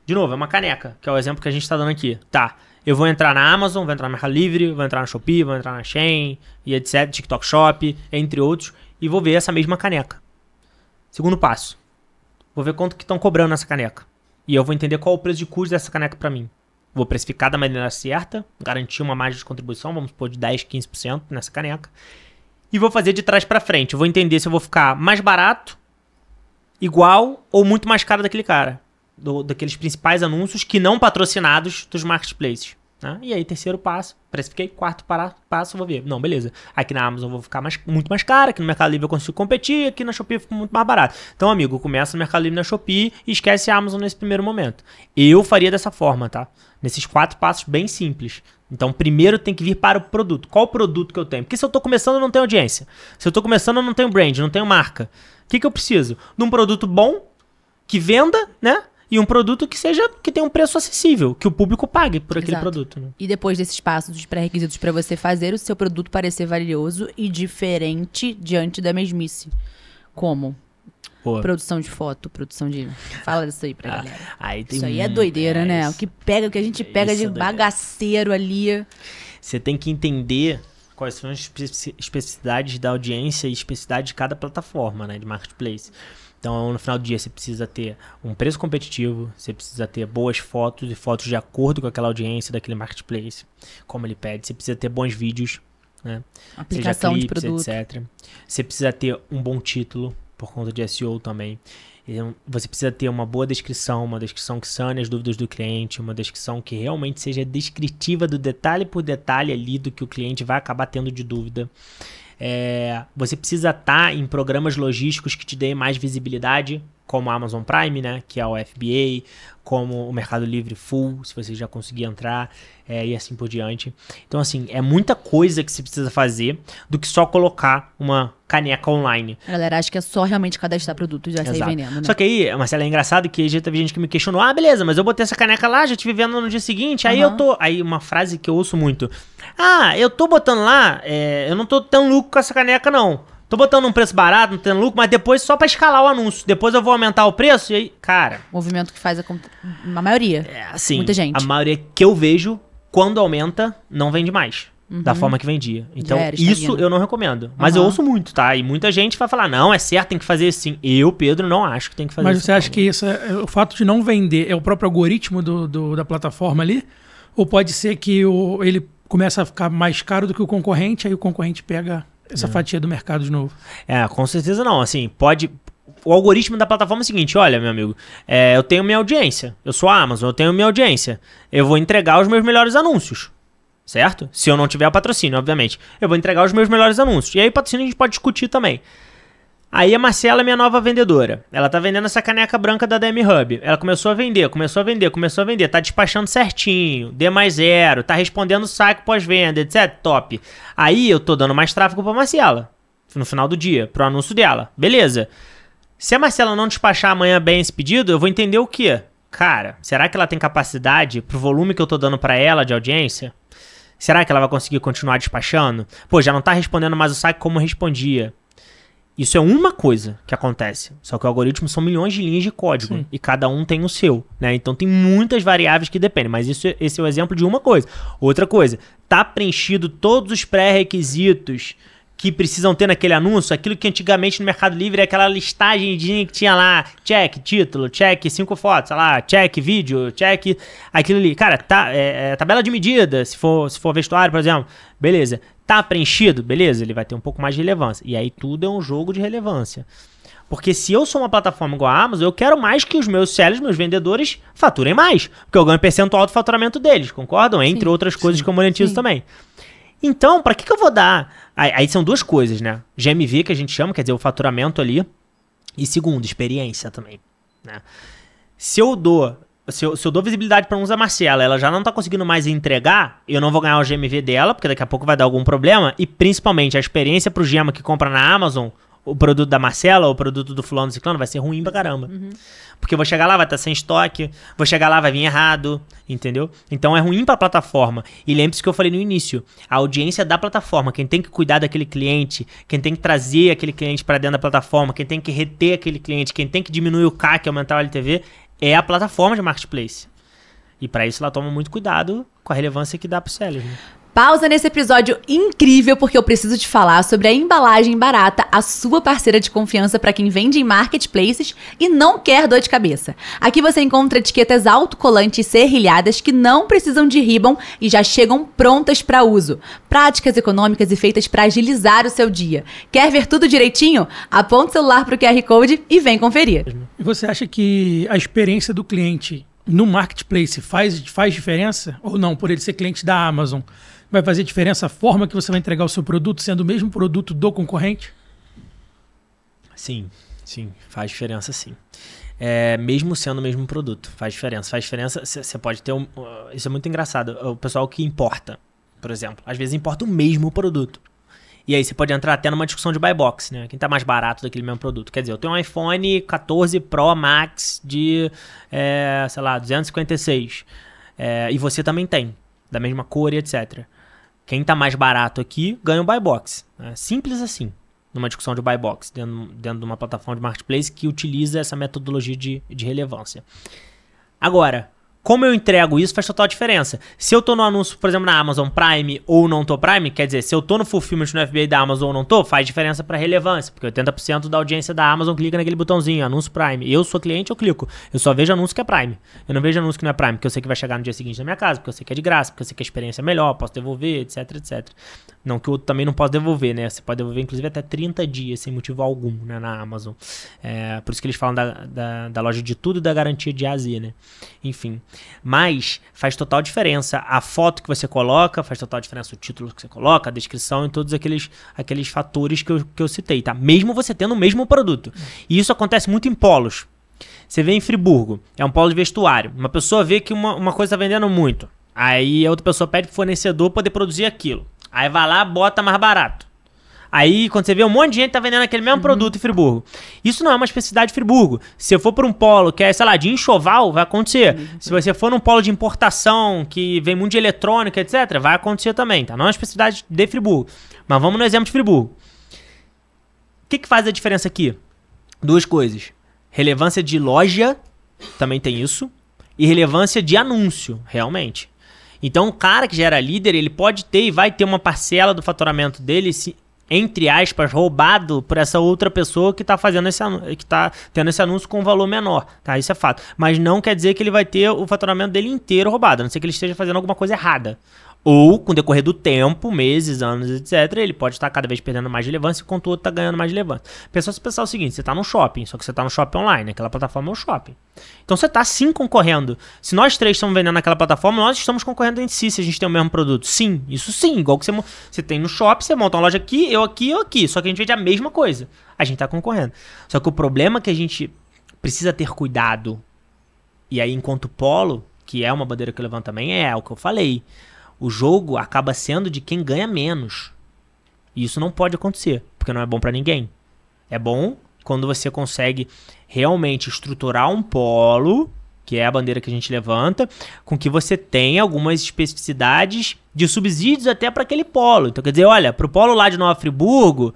De novo, é uma caneca, que é o exemplo que a gente está dando aqui. Tá, eu vou entrar na Amazon, vou entrar no Mercado Livre, vou entrar na Shopee, vou entrar na Shein, e etc, TikTok Shop, entre outros, e vou ver essa mesma caneca. Segundo passo, vou ver quanto que estão cobrando essa caneca. E eu vou entender qual é o preço de custo dessa caneca para mim. Vou precificar da maneira certa, garantir uma margem de contribuição, vamos supor de 10%, 15% nessa caneca. E vou fazer de trás para frente. Eu vou entender se eu vou ficar mais barato, igual ou muito mais caro daquele cara. Daqueles principais anúncios que não patrocinados dos marketplaces. Né? E aí, terceiro passo, precifiquei. Quarto passo, vou ver. Não, beleza. Aqui na Amazon eu vou ficar muito mais caro, aqui no Mercado Livre eu consigo competir, aqui na Shopee eu fico muito mais barato. Então, amigo, começa no Mercado Livre e na Shopee e esquece a Amazon nesse primeiro momento. Eu faria dessa forma, tá? Nesses 4 passos bem simples. Então, primeiro tem que vir para o produto. Qual o produto que eu tenho? Porque se eu estou começando, eu não tenho audiência. Se eu estou começando, eu não tenho brand, não tenho marca. O que eu preciso? De um produto bom, que venda, né? E um produto que tenha um preço acessível, que o público pague por aquele produto. Né? E depois desses passos, dos pré-requisitos para você fazer o seu produto parecer valioso e diferente diante da mesmice. Como? Pô. Produção de foto, produção de... Fala disso aí pra galera. Isso aí é doideira, né? O que a gente pega de bagaceiro ali. Você tem que entender quais são as especificidades da audiência e especificidade de cada plataforma, né, de marketplace. Então, no final do dia, você precisa ter um preço competitivo, você precisa ter boas fotos e fotos de acordo com aquela audiência daquele marketplace, como ele pede. Você precisa ter bons vídeos, né? Aplicação seja clipes, de produto, etc. Você precisa ter um bom título, por conta de SEO também. Você precisa ter uma boa descrição, uma descrição que sane as dúvidas do cliente, uma descrição que realmente seja descritiva do detalhe por detalhe ali do que o cliente vai acabar tendo de dúvida. Você precisa estar em programas logísticos que te deem mais visibilidade, como a Amazon Prime, né, que é o FBA, como o Mercado Livre Full, se você já conseguir entrar, e assim por diante. Então, assim, é muita coisa que você precisa fazer do que só colocar uma caneca online. A galera acha que é só realmente cadastrar produto e já sair vendendo, né? Só que aí, Marcela, é engraçado que já teve gente que me questionou: beleza, mas eu botei essa caneca lá, já tive vendo no dia seguinte, aí eu tô... Aí uma frase que eu ouço muito: eu tô botando lá, eu não tô tendo lucro com essa caneca, não. Tô botando um preço barato, não tendo lucro, mas depois só pra escalar o anúncio. Depois eu vou aumentar o preço e aí, cara... Movimento que faz a maioria. Assim, muita gente. A maioria que eu vejo, quando aumenta, não vende mais. Da forma que vendia. Então, isso eu não recomendo. Mas eu ouço muito, tá? E muita gente vai falar: não, é certo, tem que fazer assim. Eu, Pedro, não acho que tem que fazer assim. Mas você acha que isso o fato de não vender é o próprio algoritmo da plataforma ali? Ou pode ser que ele começa a ficar mais caro do que o concorrente, aí o concorrente pega essa fatia do mercado de novo? Com certeza não. Assim, pode... O algoritmo da plataforma é o seguinte: olha, meu amigo, eu tenho minha audiência. Eu sou a Amazon, eu tenho minha audiência. Eu vou entregar os meus melhores anúncios. Certo? Se eu não tiver patrocínio, obviamente. Eu vou entregar os meus melhores anúncios. E aí, patrocínio a gente pode discutir também. Aí a Marcela é minha nova vendedora. Ela tá vendendo essa caneca branca da DM Hub. Ela começou a vender. Tá despachando certinho. D+0. Tá respondendo o saque pós-venda, etc. Top. Aí eu tô dando mais tráfego pra Marcela. No final do dia. Pro anúncio dela. Beleza. Se a Marcela não despachar amanhã bem esse pedido, eu vou entender o quê? Cara, será que ela tem capacidade pro volume que eu tô dando pra ela de audiência? Será que ela vai conseguir continuar despachando? Pô, já não tá respondendo mais o saque como respondia. Isso é uma coisa que acontece. Só que o algoritmo são milhões de linhas de código. Sim. E cada um tem o seu, né? Então tem muitas variáveis que dependem. Mas esse é o exemplo de uma coisa. Outra coisa, tá preenchido todos os pré-requisitos que precisam ter naquele anúncio, aquilo que antigamente no Mercado Livre é aquela listagemzinha que tinha lá, check, título, check, 5 fotos, sei lá, check, vídeo, check, aquilo ali. Cara, tabela de medida, se for vestuário, por exemplo, beleza. Tá preenchido? Beleza, ele vai ter um pouco mais de relevância. E aí tudo é um jogo de relevância. Porque se eu sou uma plataforma igual a Amazon, eu quero mais que os meus sellers, meus vendedores, faturem mais. Porque eu ganho percentual do faturamento deles, concordam? Entre outras coisas que eu monetizo também. Então, pra que eu vou dar? Aí são duas coisas, né? GMV, que a gente chama, quer dizer, o faturamento ali. E segundo, experiência também, né? Se eu dou visibilidade para a Marcela, ela já não tá conseguindo mais entregar, eu não vou ganhar o GMV dela, porque daqui a pouco vai dar algum problema, e principalmente a experiência pro Gema que compra na Amazon, o produto da Marcela, ou o produto do fulano ciclano, vai ser ruim pra caramba. Porque eu vou chegar lá, vai estar sem estoque, vou chegar lá, vai vir errado, entendeu? Então é ruim pra plataforma. E lembre-se que eu falei no início, a audiência da plataforma, quem tem que cuidar daquele cliente, quem tem que trazer aquele cliente para dentro da plataforma, quem tem que reter aquele cliente, quem tem que diminuir o CAC, aumentar o LTV, é a plataforma de marketplace. E para isso ela toma muito cuidado com a relevância que dá pro seller, né? Pausa nesse episódio incrível, porque eu preciso te falar sobre a Embalagem Barata, a sua parceira de confiança para quem vende em marketplaces e não quer dor de cabeça. Aqui você encontra etiquetas autocolantes serrilhadas que não precisam de ribbon e já chegam prontas para uso. Práticas, econômicas e feitas para agilizar o seu dia. Quer ver tudo direitinho? Aponta o celular para o QR Code e vem conferir. E você acha que a experiência do cliente no marketplace faz diferença? Ou não, por ele ser cliente da Amazon? Vai fazer diferença a forma que você vai entregar o seu produto, sendo o mesmo produto do concorrente? Sim, faz diferença sim. Mesmo sendo o mesmo produto, faz diferença. Você pode ter isso é muito engraçado. O pessoal que importa, por exemplo, às vezes importa o mesmo produto. E aí você pode entrar até numa discussão de buy box, né? Quem tá mais barato daquele mesmo produto. Quer dizer, eu tenho um iPhone 14 Pro Max de, sei lá, 256. E você também tem, da mesma cor e etc. Quem tá mais barato aqui ganha o buy box. Né? Simples assim, numa discussão de buy box, dentro de uma plataforma de marketplace que utiliza essa metodologia de relevância. Agora, como eu entrego isso faz total diferença. Se eu tô no anúncio, por exemplo, na Amazon Prime ou não tô Prime, quer dizer, se eu tô no Fulfillment no FBA da Amazon ou não tô, faz diferença para relevância, porque 80% da audiência da Amazon clica naquele botãozinho, anúncio Prime. Eu sou cliente, eu clico. Eu só vejo anúncio que é Prime. Eu não vejo anúncio que não é Prime, porque eu sei que vai chegar no dia seguinte na minha casa, porque eu sei que é de graça, porque eu sei que a experiência é melhor, posso devolver, etc, etc. Não que o outro também não possa devolver, né? Você pode devolver, inclusive, até 30 dias, sem motivo algum, né, na Amazon. Por isso que eles falam da loja de tudo e da garantia de A a Z, né? Enfim. Mas faz total diferença a foto que você coloca, faz total diferença o título que você coloca, a descrição e todos aqueles fatores que eu citei, tá? Mesmo você tendo o mesmo produto. E isso acontece muito em polos. Você vê em Friburgo, é um polo de vestuário. Uma pessoa vê que uma coisa está vendendo muito. Aí a outra pessoa pede pro fornecedor poder produzir aquilo. Aí vai lá, bota mais barato. Aí, quando você vê um monte de gente tá vendendo aquele mesmo produto em Friburgo. Isso não é uma especificidade de Friburgo. Se eu for para um polo que é, sei lá, de enxoval, vai acontecer. Se você for num polo de importação, que vem muito de eletrônica, etc., vai acontecer também, tá? Não é uma especificidade de Friburgo. Mas vamos no exemplo de Friburgo. O que faz a diferença aqui? Duas coisas. Relevância de loja, também tem isso. E relevância de anúncio, realmente. Então, o cara que já era líder, ele pode ter e vai ter uma parcela do faturamento dele, entre aspas, roubado por essa outra pessoa que está fazendo que tá tendo esse anúncio com um valor menor, tá? Isso é fato. Mas não quer dizer que ele vai ter o faturamento dele inteiro roubado, a não ser que ele esteja fazendo alguma coisa errada. Ou, com o decorrer do tempo, meses, anos, etc., ele pode estar cada vez perdendo mais relevância enquanto o outro está ganhando mais relevância. Se pensar o seguinte, você está no shopping, só que você está no shopping online, aquela plataforma é o shopping. Então você está sim concorrendo. Se nós três estamos vendendo naquela plataforma, nós estamos concorrendo entre si se a gente tem o mesmo produto. Sim, isso sim. Igual que você tem no shopping, você monta uma loja aqui, eu aqui, eu aqui. Só que a gente vende a mesma coisa. A gente está concorrendo. Só que o problema é que a gente precisa ter cuidado. E aí, enquanto polo, que é uma bandeira que eu levanto também, é o que eu falei. O jogo acaba sendo de quem ganha menos. E isso não pode acontecer, porque não é bom para ninguém. É bom quando você consegue realmente estruturar um polo, que é a bandeira que a gente levanta, com que você tenha algumas especificidades de subsídios até para aquele polo. Então, quer dizer, olha, para o polo lá de Nova Friburgo,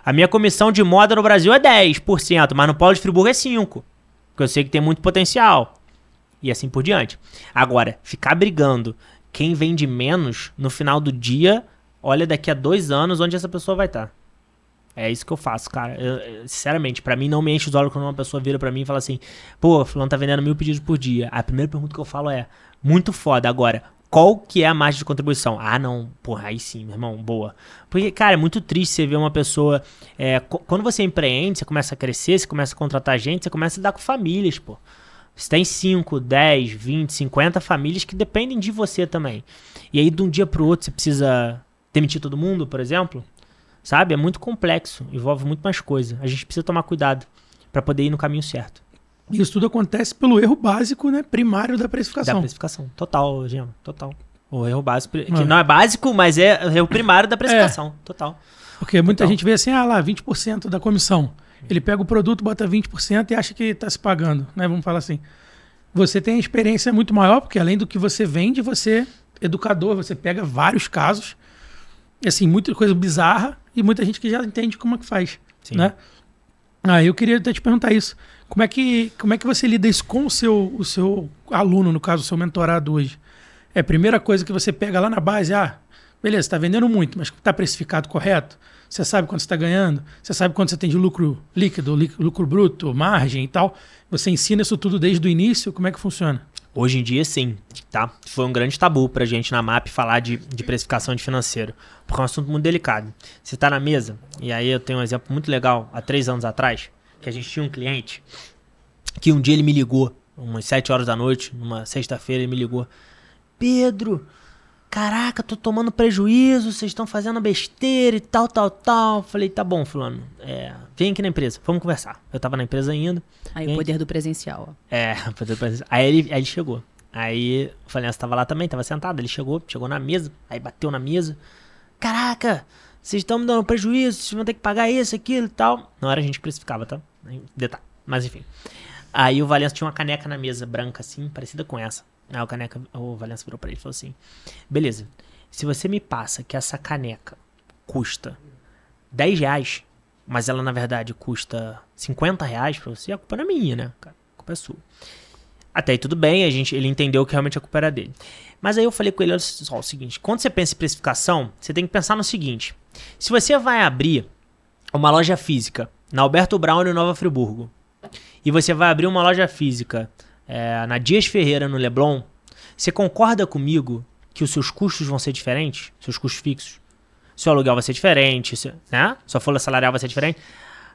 a minha comissão de moda no Brasil é 10%, mas no polo de Friburgo é 5%, porque eu sei que tem muito potencial. E assim por diante. Agora, ficar brigando quem vende menos, no final do dia, olha daqui a 2 anos onde essa pessoa vai estar. É isso que eu faço, cara. Sinceramente, pra mim não me enche os olhos quando uma pessoa vira pra mim e fala assim, pô, fulano tá vendendo 1000 pedidos por dia. A primeira pergunta que eu falo é, muito foda. Agora, qual que é a margem de contribuição? Ah, não. Porra, aí sim, meu irmão, boa. Porque, cara, é muito triste você ver uma pessoa... quando você empreende, você começa a crescer, você começa a contratar gente, você começa a lidar com famílias, pô. Você tem 5, 10, 20, 50 famílias que dependem de você também. E aí, de um dia pro outro, você precisa demitir todo mundo, por exemplo. Sabe? É muito complexo. Envolve muito mais coisa. A gente precisa tomar cuidado para poder ir no caminho certo. Isso tudo acontece pelo erro básico, né? Primário da precificação. Da precificação. Total, Gema. Total. O erro básico, que não é básico, mas é o erro primário da precificação. Total. Porque muita gente vê assim, lá, 20% da comissão. Ele pega o produto, bota 20% e acha que está se pagando, né? Vamos falar assim. Você tem a experiência muito maior, porque além do que você vende, você é educador, você pega vários casos, assim, muita coisa bizarra e muita gente que já entende como é que faz, né? Eu queria até te perguntar isso. Como é que você lida isso com o seu aluno, no caso, o seu mentorado hoje? É a primeira coisa que você pega lá na base, beleza, você está vendendo muito, mas está precificado correto? Você sabe quanto você está ganhando? Você sabe quanto você tem de lucro líquido, lucro bruto, margem e tal? Você ensina isso tudo desde o início? Como é que funciona? Hoje em dia, sim, tá? Foi um grande tabu pra gente na MAP falar de precificação de financeiro, porque é um assunto muito delicado. Você tá na mesa, e aí eu tenho um exemplo muito legal, há 3 anos atrás, que a gente tinha um cliente que um dia ele me ligou, umas 7 horas da noite, numa sexta-feira, ele me ligou. Pedro, caraca, tô tomando prejuízo, vocês estão fazendo besteira e tal. Falei, tá bom, fulano, vem aqui na empresa, vamos conversar. Eu tava na empresa ainda. Aí o poder do presencial. O poder do presencial. Aí ele chegou. Aí o Falhança tava lá também, tava sentado, ele chegou na mesa, aí bateu na mesa. Caraca, vocês estão me dando prejuízo, vocês vão ter que pagar isso, aquilo e tal. Não era a gente que precificava, tá? Detalhe, mas enfim. Aí o Valença tinha uma caneca na mesa, branca assim, parecida com essa. Aí o Valença virou pra ele e falou assim, beleza, se você me passa que essa caneca custa R$10, mas ela na verdade custa R$50 pra você, a culpa não é minha, né? A culpa é sua. Até aí tudo bem, ele entendeu que realmente a culpa era dele. Mas aí eu falei com ele, olha só, o seguinte, quando você pensa em precificação, você tem que pensar no seguinte, se você vai abrir uma loja física na Alberto Brown em Nova Friburgo, e você vai abrir uma loja física na Dias Ferreira, no Leblon, você concorda comigo que os seus custos vão ser diferentes? Seus custos fixos? Seu aluguel vai ser diferente, né? Sua folha salarial vai ser diferente?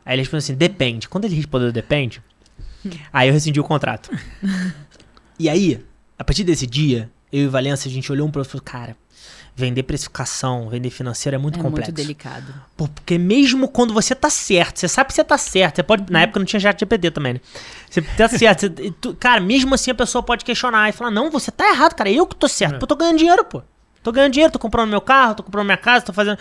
Aí ele respondeu assim, depende. Quando ele respondeu depende, aí eu rescindi o contrato. E aí, a partir desse dia, eu e Valença, a gente olhou um pro outro e falou, cara, vender precificação, vender financeiro é muito complexo. É muito delicado. Porque mesmo quando você tá certo, você sabe que você tá certo, você pode, na época não tinha ChatGPT também, né? Você tá certo, cara, mesmo assim a pessoa pode questionar e falar, não, você tá errado, cara, eu que tô certo, eu tô ganhando dinheiro, pô. Tô ganhando dinheiro, tô comprando meu carro, tô comprando minha casa, tô fazendo...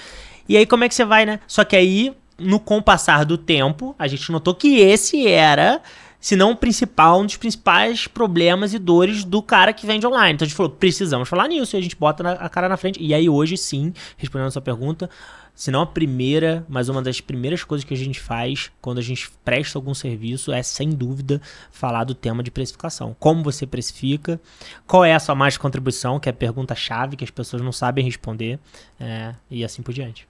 E aí como é que você vai, né? Só que aí, com o passar do tempo, a gente notou que esse era... se não o principal, um dos principais problemas e dores do cara que vende online. Então a gente falou, precisamos falar nisso, e a gente bota a cara na frente. E aí hoje sim, respondendo a sua pergunta, se não a primeira, mas uma das primeiras coisas que a gente faz quando a gente presta algum serviço é, sem dúvida, falar do tema de precificação. Como você precifica, qual é a sua margem de contribuição, que é a pergunta-chave que as pessoas não sabem responder, e assim por diante.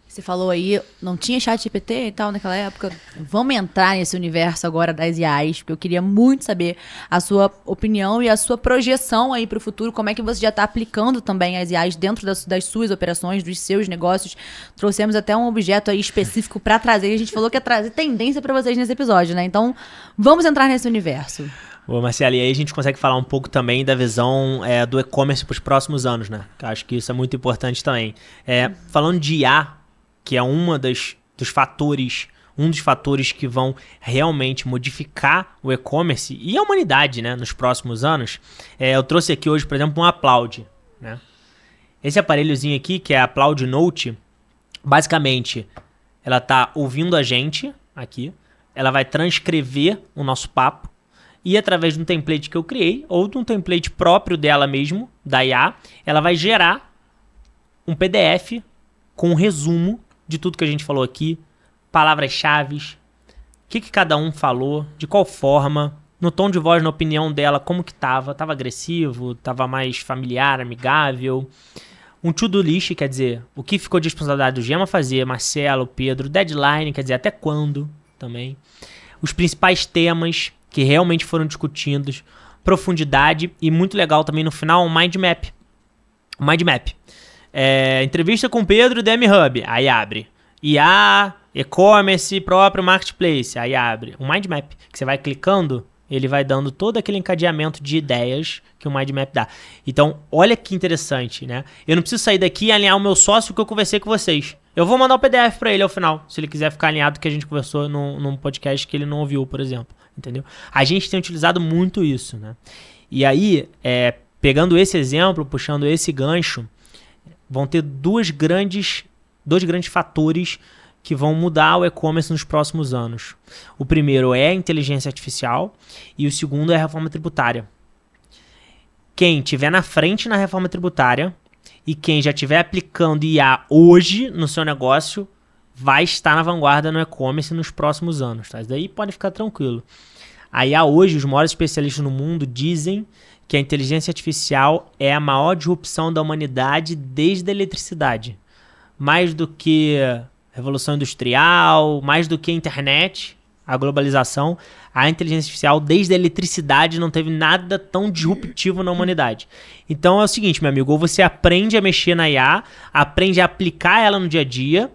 Você falou aí, não tinha ChatGPT e tal naquela época. Vamos entrar nesse universo agora das IAs, porque eu queria muito saber a sua opinião e a sua projeção aí para o futuro. Como é que você já está aplicando também as IAs dentro das suas operações, dos seus negócios? Trouxemos até um objeto aí específico para trazer. A gente falou que ia trazer tendência para vocês nesse episódio, né? Então, vamos entrar nesse universo. Ô, Marcelo, e aí a gente consegue falar um pouco também da visão do e-commerce para os próximos anos, né? Eu acho que isso é muito importante também. Falando de IA, que é um dos fatores que vão realmente modificar o e-commerce e a humanidade, né, nos próximos anos. Eu trouxe aqui hoje, por exemplo, um Applaud, né? Esse aparelhozinho aqui, que é a Applaud Note, basicamente, ela está ouvindo a gente aqui, ela vai transcrever o nosso papo e através de um template que eu criei, ou de um template próprio dela mesmo, da IA, ela vai gerar um PDF com um resumo de tudo que a gente falou aqui, palavras-chave, o que cada um falou, de qual forma, no tom de voz, na opinião dela, como que tava agressivo, tava mais familiar, amigável, um to-do list, quer dizer, o que ficou de responsabilidade do Gema fazer, Marcelo, Pedro, deadline, quer dizer, até quando também, os principais temas que realmente foram discutidos, profundidade e muito legal também no final, um mind map. Entrevista com Pedro, DM Hub, aí abre. IA, e-commerce, próprio marketplace, aí abre. Um mind map, que você vai clicando ele vai dando todo aquele encadeamento de ideias que o Mind Map dá. Então, olha que interessante, né? Eu não preciso sair daqui e alinhar o meu sócio que eu conversei com vocês. Eu vou mandar o PDF para ele ao final, se ele quiser ficar alinhado que a gente conversou num podcast que ele não ouviu, por exemplo. Entendeu? A gente tem utilizado muito isso, né? E aí, pegando esse exemplo, puxando esse gancho, vão ter dois grandes fatores que vão mudar o e-commerce nos próximos anos. O primeiro é a inteligência artificial e o segundo é a reforma tributária. Quem estiver na frente na reforma tributária e quem já estiver aplicando IA hoje no seu negócio vai estar na vanguarda no e-commerce nos próximos anos. Tá? Isso daí pode ficar tranquilo. A IA hoje, os maiores especialistas no mundo dizem que a inteligência artificial é a maior disrupção da humanidade desde a eletricidade. Mais do que Revolução Industrial, mais do que a internet, a globalização, a inteligência artificial, desde a eletricidade, não teve nada tão disruptivo na humanidade. Então é o seguinte, meu amigo, ou você aprende a mexer na IA, aprende a aplicar ela no dia a dia,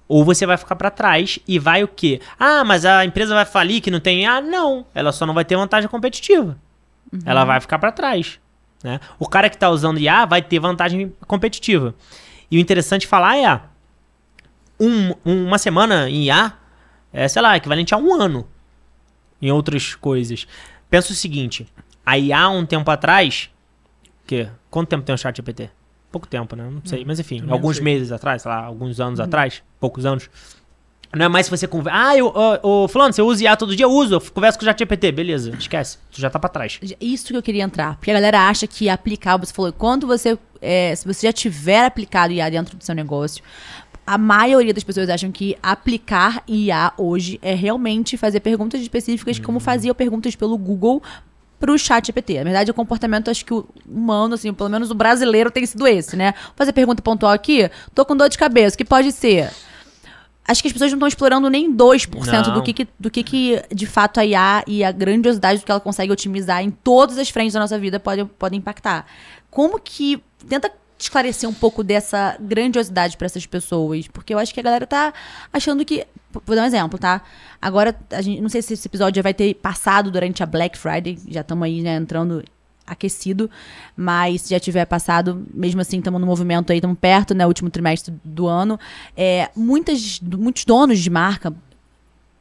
ou você vai ficar para trás e vai o quê? Ah, mas a empresa vai falir que não tem IA? Não, ela só não vai ter vantagem competitiva. Ela vai ficar para trás. Né? O cara que está usando IA vai ter vantagem competitiva. E o interessante falar é... uma semana em IA é, sei lá, equivalente a um ano em outras coisas. Pensa o seguinte, a IA um tempo atrás, quanto tempo tem o ChatGPT? Pouco tempo, né? Não sei, mas enfim, alguns meses atrás, sei lá, alguns anos atrás, poucos anos. Não é mais se você conversa, fulano, você usa IA todo dia? Eu uso, eu converso com o ChatGPT, beleza, esquece, tu já tá pra trás. Isso que eu queria entrar, porque a galera acha que aplicar, você falou, quando você, se você já tiver aplicado IA dentro do seu negócio, a maioria das pessoas acham que aplicar IA hoje é realmente fazer perguntas específicas como faziam perguntas pelo Google para o ChatGPT. Na verdade, o comportamento, acho que o humano, assim, pelo menos o brasileiro tem sido esse, né? Fazer pergunta pontual aqui, tô com dor de cabeça, o que pode ser? Acho que as pessoas não estão explorando nem 2% do que de fato a IA e a grandiosidade do que ela consegue otimizar em todas as frentes da nossa vida podem impactar. Como que... Tenta esclarecer um pouco dessa grandiosidade para essas pessoas, porque eu acho que a galera tá achando que... Vou dar um exemplo, tá? Agora, a gente, não sei se esse episódio já vai ter passado durante a Black Friday, já estamos aí, né, entrando aquecido, mas se já tiver passado, mesmo assim, estamos no movimento aí, estamos perto, né, último trimestre do ano, muitos donos de marca,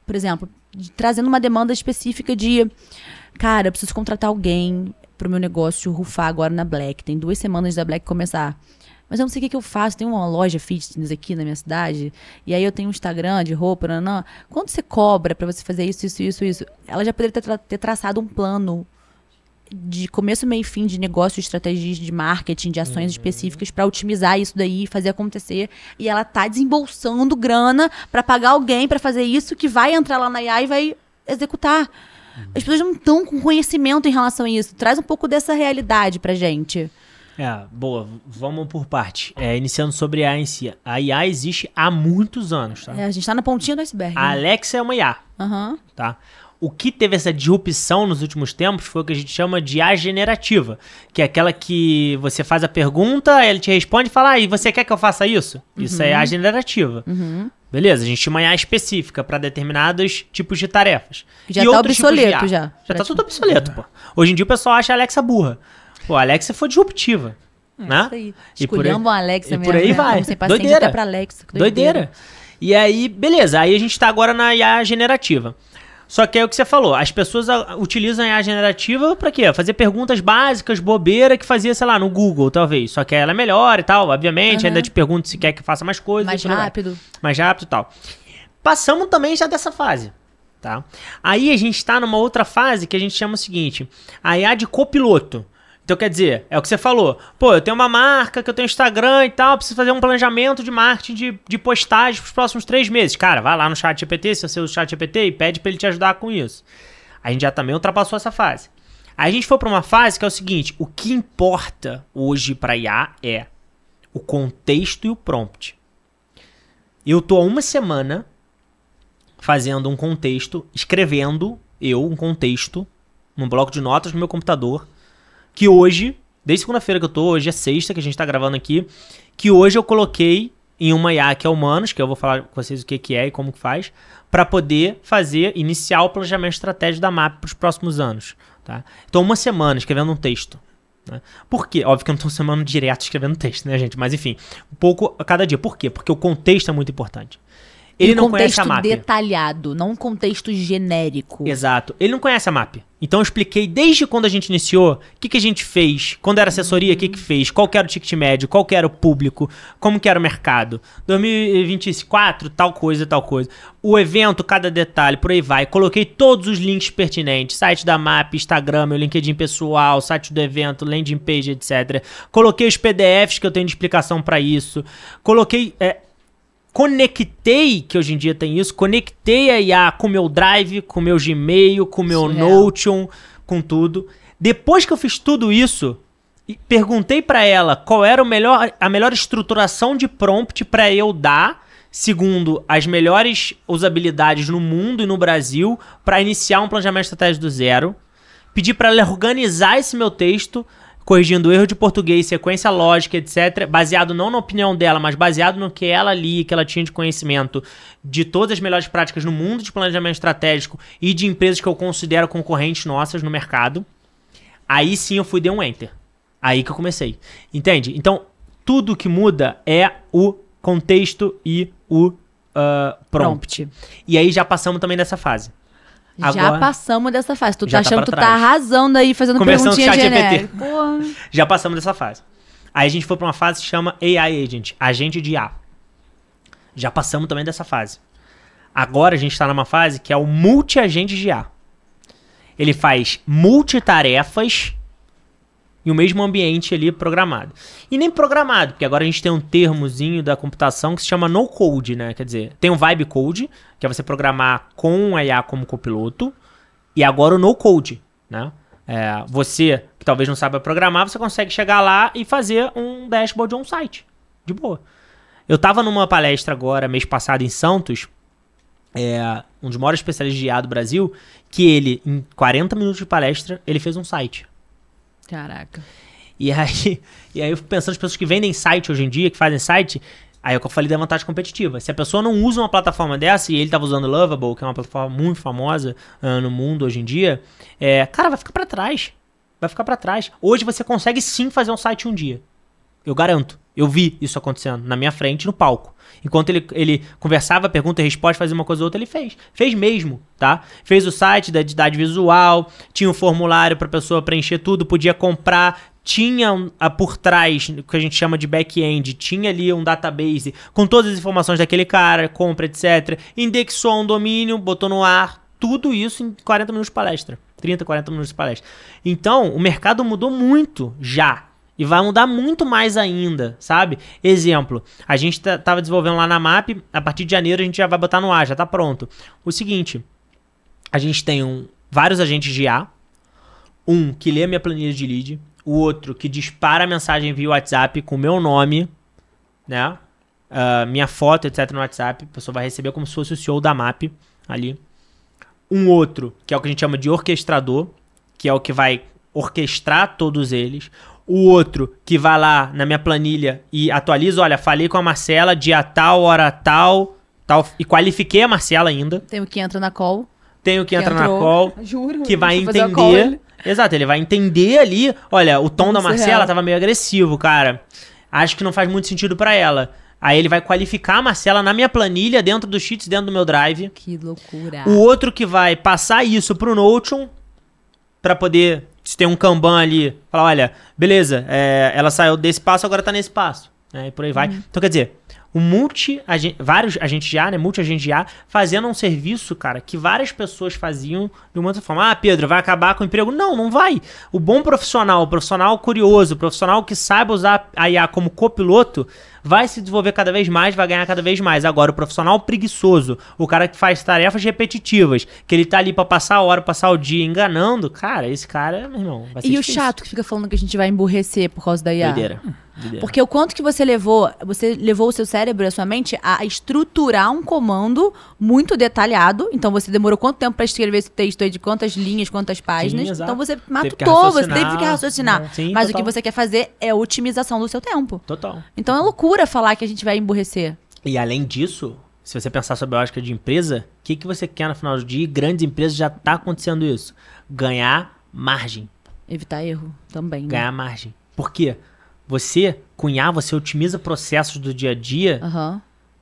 por exemplo, trazendo uma demanda específica de, cara, eu preciso contratar alguém pro meu negócio rufar agora na Black. Tem 2 semanas da Black começar. Mas eu não sei o que eu faço. Tem uma loja fitness aqui na minha cidade. E aí eu tenho um Instagram de roupa. Não. Quanto você cobra pra você fazer isso? Ela já poderia ter traçado um plano de começo, meio e fim de negócio, de estratégias de marketing, de ações específicas pra otimizar isso daí, fazer acontecer. E ela tá desembolsando grana pra pagar alguém pra fazer isso que vai entrar lá na IA e vai executar. As pessoas não estão com conhecimento em relação a isso. Traz um pouco dessa realidade pra gente. Boa. Vamos por parte. Iniciando sobre a IA em si. A IA existe há muitos anos, tá? A gente tá na pontinha do iceberg. A Alexa é uma IA, tá? O que teve essa disrupção nos últimos tempos foi o que a gente chama de IA generativa, que é aquela que você faz a pergunta, ele te responde e fala, e você quer que eu faça isso? Isso é IA generativa. Beleza, a gente tinha uma IA específica para determinados tipos de tarefas. Já tá obsoleto, já. Já tá tudo obsoleto, pô. Hoje em dia o pessoal acha a Alexa burra. Pô, a Alexa foi disruptiva. Né? Isso aí. Escolhendo a Alexa mesmo. E por aí vai. Sem paciente até pra Alexa. Doideira. E aí, beleza. Aí a gente tá agora na IA generativa. Só que é o que você falou, as pessoas utilizam a IA generativa pra quê? Fazer perguntas básicas, bobeira, que fazia, sei lá, no Google, talvez. Só que ela é melhor e tal, obviamente. Ainda te pergunto se quer que faça mais coisas. Mais rápido. Mais rápido e tal. Passamos também já dessa fase, tá? Aí a gente tá numa outra fase que a gente chama o seguinte, a IA de copiloto. Então, quer dizer, é o que você falou. Pô, eu tenho uma marca, que eu tenho Instagram e tal, preciso fazer um planejamento de marketing de postagem pros próximos 3 meses. Cara, vai lá no ChatGPT, se você usa o ChatGPT, e pede pra ele te ajudar com isso. A gente já também ultrapassou essa fase. Aí a gente foi pra uma fase que é o seguinte, o que importa hoje pra IA é o contexto e o prompt. Eu tô há uma semana fazendo um contexto, escrevendo um contexto num bloco de notas no meu computador, que hoje, desde segunda-feira que eu tô, hoje é sexta que a gente tá gravando aqui, que hoje eu coloquei em uma IA que é humanos, que eu vou falar com vocês o que é e como que faz, para poder iniciar o planejamento estratégico da MAP para os próximos anos. Tá? Então, uma semana escrevendo um texto. Né? Por quê? Óbvio que eu não estou semana direto escrevendo texto, né, gente? Mas enfim, um pouco a cada dia. Por quê? Porque o contexto é muito importante. Ele não conhece a MAP. Um contexto detalhado, não um contexto genérico. Exato. Ele não conhece a MAP. Então eu expliquei desde quando a gente iniciou, o que a gente fez, quando era assessoria, o que fez, qual que era o ticket médio, qual que era o público, como que era o mercado. 2024, tal coisa. O evento, cada detalhe, por aí vai. Coloquei todos os links pertinentes, site da MAP, Instagram, meu LinkedIn pessoal, site do evento, landing page, etc. Coloquei os PDFs que eu tenho de explicação para isso. Coloquei... Conectei, que hoje em dia tem isso, conectei a IA com o meu Drive, com o meu Gmail, com o meu Notion, com tudo. Depois que eu fiz tudo isso, perguntei para ela qual era a melhor estruturação de prompt para eu dar, segundo as melhores usabilidades no mundo e no Brasil, para iniciar um planejamento estratégico do zero. Pedi para ela organizar esse meu texto, corrigindo erro de português, sequência lógica, etc. Baseado não na opinião dela, mas baseado no que ela lia, que ela tinha de conhecimento de todas as melhores práticas no mundo de planejamento estratégico e de empresas que eu considero concorrentes nossas no mercado. Aí sim eu fui dar um enter. Aí que eu comecei. Entende? Então, tudo que muda é o contexto e o prompt. E aí já passamos também dessa fase. Já passamos dessa fase. Tu tá achando que tu tá arrasando aí, fazendo perguntinha genérica. Já passamos dessa fase. Aí a gente foi pra uma fase que chama AI Agent, agente de IA. Já passamos também dessa fase. Agora a gente tá numa fase que é o multi-agente de IA. Ele faz multitarefas em o mesmo ambiente ali programado. E nem programado, porque agora a gente tem um termozinho da computação que se chama no-code, né? Quer dizer, tem o vibe code, que é você programar com a IA como copiloto, e agora o no-code, né? Você, que talvez não saiba programar, você consegue chegar lá e fazer um dashboard de um site, de boa. Eu tava numa palestra agora, mês passado, em Santos, um dos maiores especialistas de IA do Brasil, que ele, em 40 minutos de palestra, ele fez um site. Caraca. E aí eu fico pensando nas pessoas que vendem site hoje em dia, que fazem site, aí é o que eu falei da vantagem competitiva. Se a pessoa não usa uma plataforma dessa, e ele estava usando Lovable, que é uma plataforma muito famosa no mundo hoje em dia, cara, vai ficar para trás. Vai ficar para trás. Hoje você consegue sim fazer um site um dia. Eu garanto. Eu vi isso acontecendo na minha frente, no palco. Enquanto ele conversava, pergunta e resposta, fazia uma coisa ou outra, ele fez. Fez mesmo, tá? Fez o site da identidade visual, tinha um formulário para a pessoa preencher tudo, podia comprar, tinha por trás, o que a gente chama de back-end, tinha ali um database com todas as informações daquele cara, compra, etc. Indexou um domínio, botou no ar, tudo isso em 40 minutos de palestra. 30, 40 minutos de palestra. Então, o mercado mudou muito já. E vai mudar muito mais ainda, sabe? Exemplo, a gente tava desenvolvendo lá na MAP, a partir de janeiro a gente já vai botar no ar, já tá pronto. O seguinte, a gente tem vários agentes de IA, um que lê a minha planilha de lead, o outro que dispara a mensagem via WhatsApp com o meu nome, né? Minha foto, etc. no WhatsApp, a pessoa vai receber como se fosse o CEO da MAP ali. Um outro, que é o que a gente chama de orquestrador, que é o que vai orquestrar todos eles. O outro que vai lá na minha planilha e atualiza, olha, falei com a Marcela, dia tal, hora tal, e qualifiquei a Marcela ainda. Tem o que entra na call. Tem o que entra na call, juro, que vai entender. Exato, ele vai entender ali, olha, o tom da Marcela tava meio agressivo, cara. Acho que não faz muito sentido pra ela. Aí ele vai qualificar a Marcela na minha planilha, dentro dos sheets, dentro do meu drive. Que loucura. O outro que vai passar isso pro Notion, pra poder... Se tem um Kanban ali, falar, olha, beleza, ela saiu desse passo, agora tá nesse passo. Né, e por aí vai. Então, quer dizer, vários agentes de IA, né, multi-agentes de IA, fazendo um serviço, cara, que várias pessoas faziam de uma outra forma. Ah, Pedro, vai acabar com o emprego? Não, não vai. O bom profissional, o profissional curioso, o profissional que saiba usar a IA como copiloto, vai se desenvolver cada vez mais, vai ganhar cada vez mais. Agora, o profissional preguiçoso, o cara que faz tarefas repetitivas, que ele tá ali pra passar a hora, passar o dia enganando, cara, esse cara, meu irmão, vai ser difícil. E o chato que fica falando que a gente vai emburrecer por causa da IA? Doideira. Porque o quanto que você levou o seu cérebro, a sua mente, a estruturar um comando muito detalhado. Então, você demorou quanto tempo pra escrever esse texto aí, de quantas linhas, quantas páginas. Sim, então, você matou, você teve que raciocinar. Sim, mas total. O que você quer fazer é a otimização do seu tempo. Total. Então, é loucura segura falar que a gente vai emburrecer. E além disso, se você pensar sobre a lógica de empresa, o que você quer no final do dia? Grandes empresas já tá acontecendo isso. Ganhar margem. Evitar erro também, né? Ganhar margem. Por quê? Você otimiza processos do dia a dia,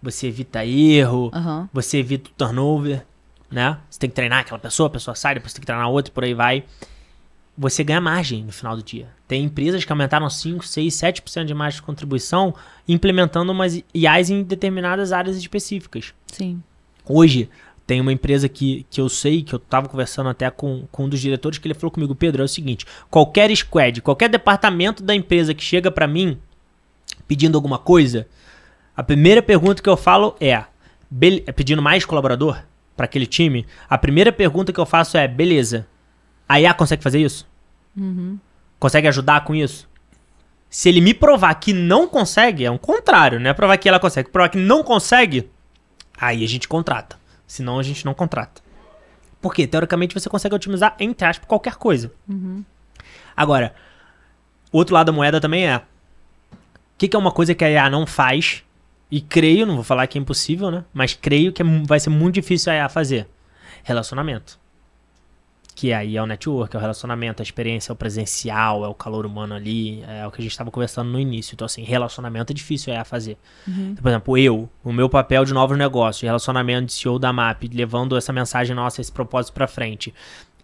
você evita erro, você evita o turnover, né? Você tem que treinar aquela pessoa, a pessoa sai, depois você tem que treinar outra e por aí vai. Você ganha margem no final do dia. Tem empresas que aumentaram 5, 6, 7% de margem de contribuição implementando umas IAs em determinadas áreas específicas. Sim. Hoje, tem uma empresa que eu sei, que eu estava conversando até com um dos diretores, que ele falou comigo, Pedro, é o seguinte, qualquer squad, qualquer departamento da empresa que chega para mim pedindo alguma coisa, a primeira pergunta que eu falo pedindo mais colaborador para aquele time, a primeira pergunta que eu faço é, beleza, a IA consegue fazer isso? Consegue ajudar com isso? Se ele me provar que não consegue, é um contrário, não é provar que ela consegue, provar que não consegue, aí a gente contrata. Senão a gente não contrata. Porque, teoricamente, você consegue otimizar, entre aspas, qualquer coisa. Agora, o outro lado da moeda também é... O que é uma coisa que a IA não faz? E creio, não vou falar que é impossível, né? Mas creio que vai ser muito difícil a IA fazer. Relacionamento. Que aí é o network, é o relacionamento, a experiência, é o presencial, é o calor humano ali, é o que a gente estava conversando no início. Então, assim, relacionamento é difícil a fazer. Então, por exemplo, o meu papel de novos negócios, relacionamento de CEO da MAP, levando essa mensagem nossa, esse propósito pra frente.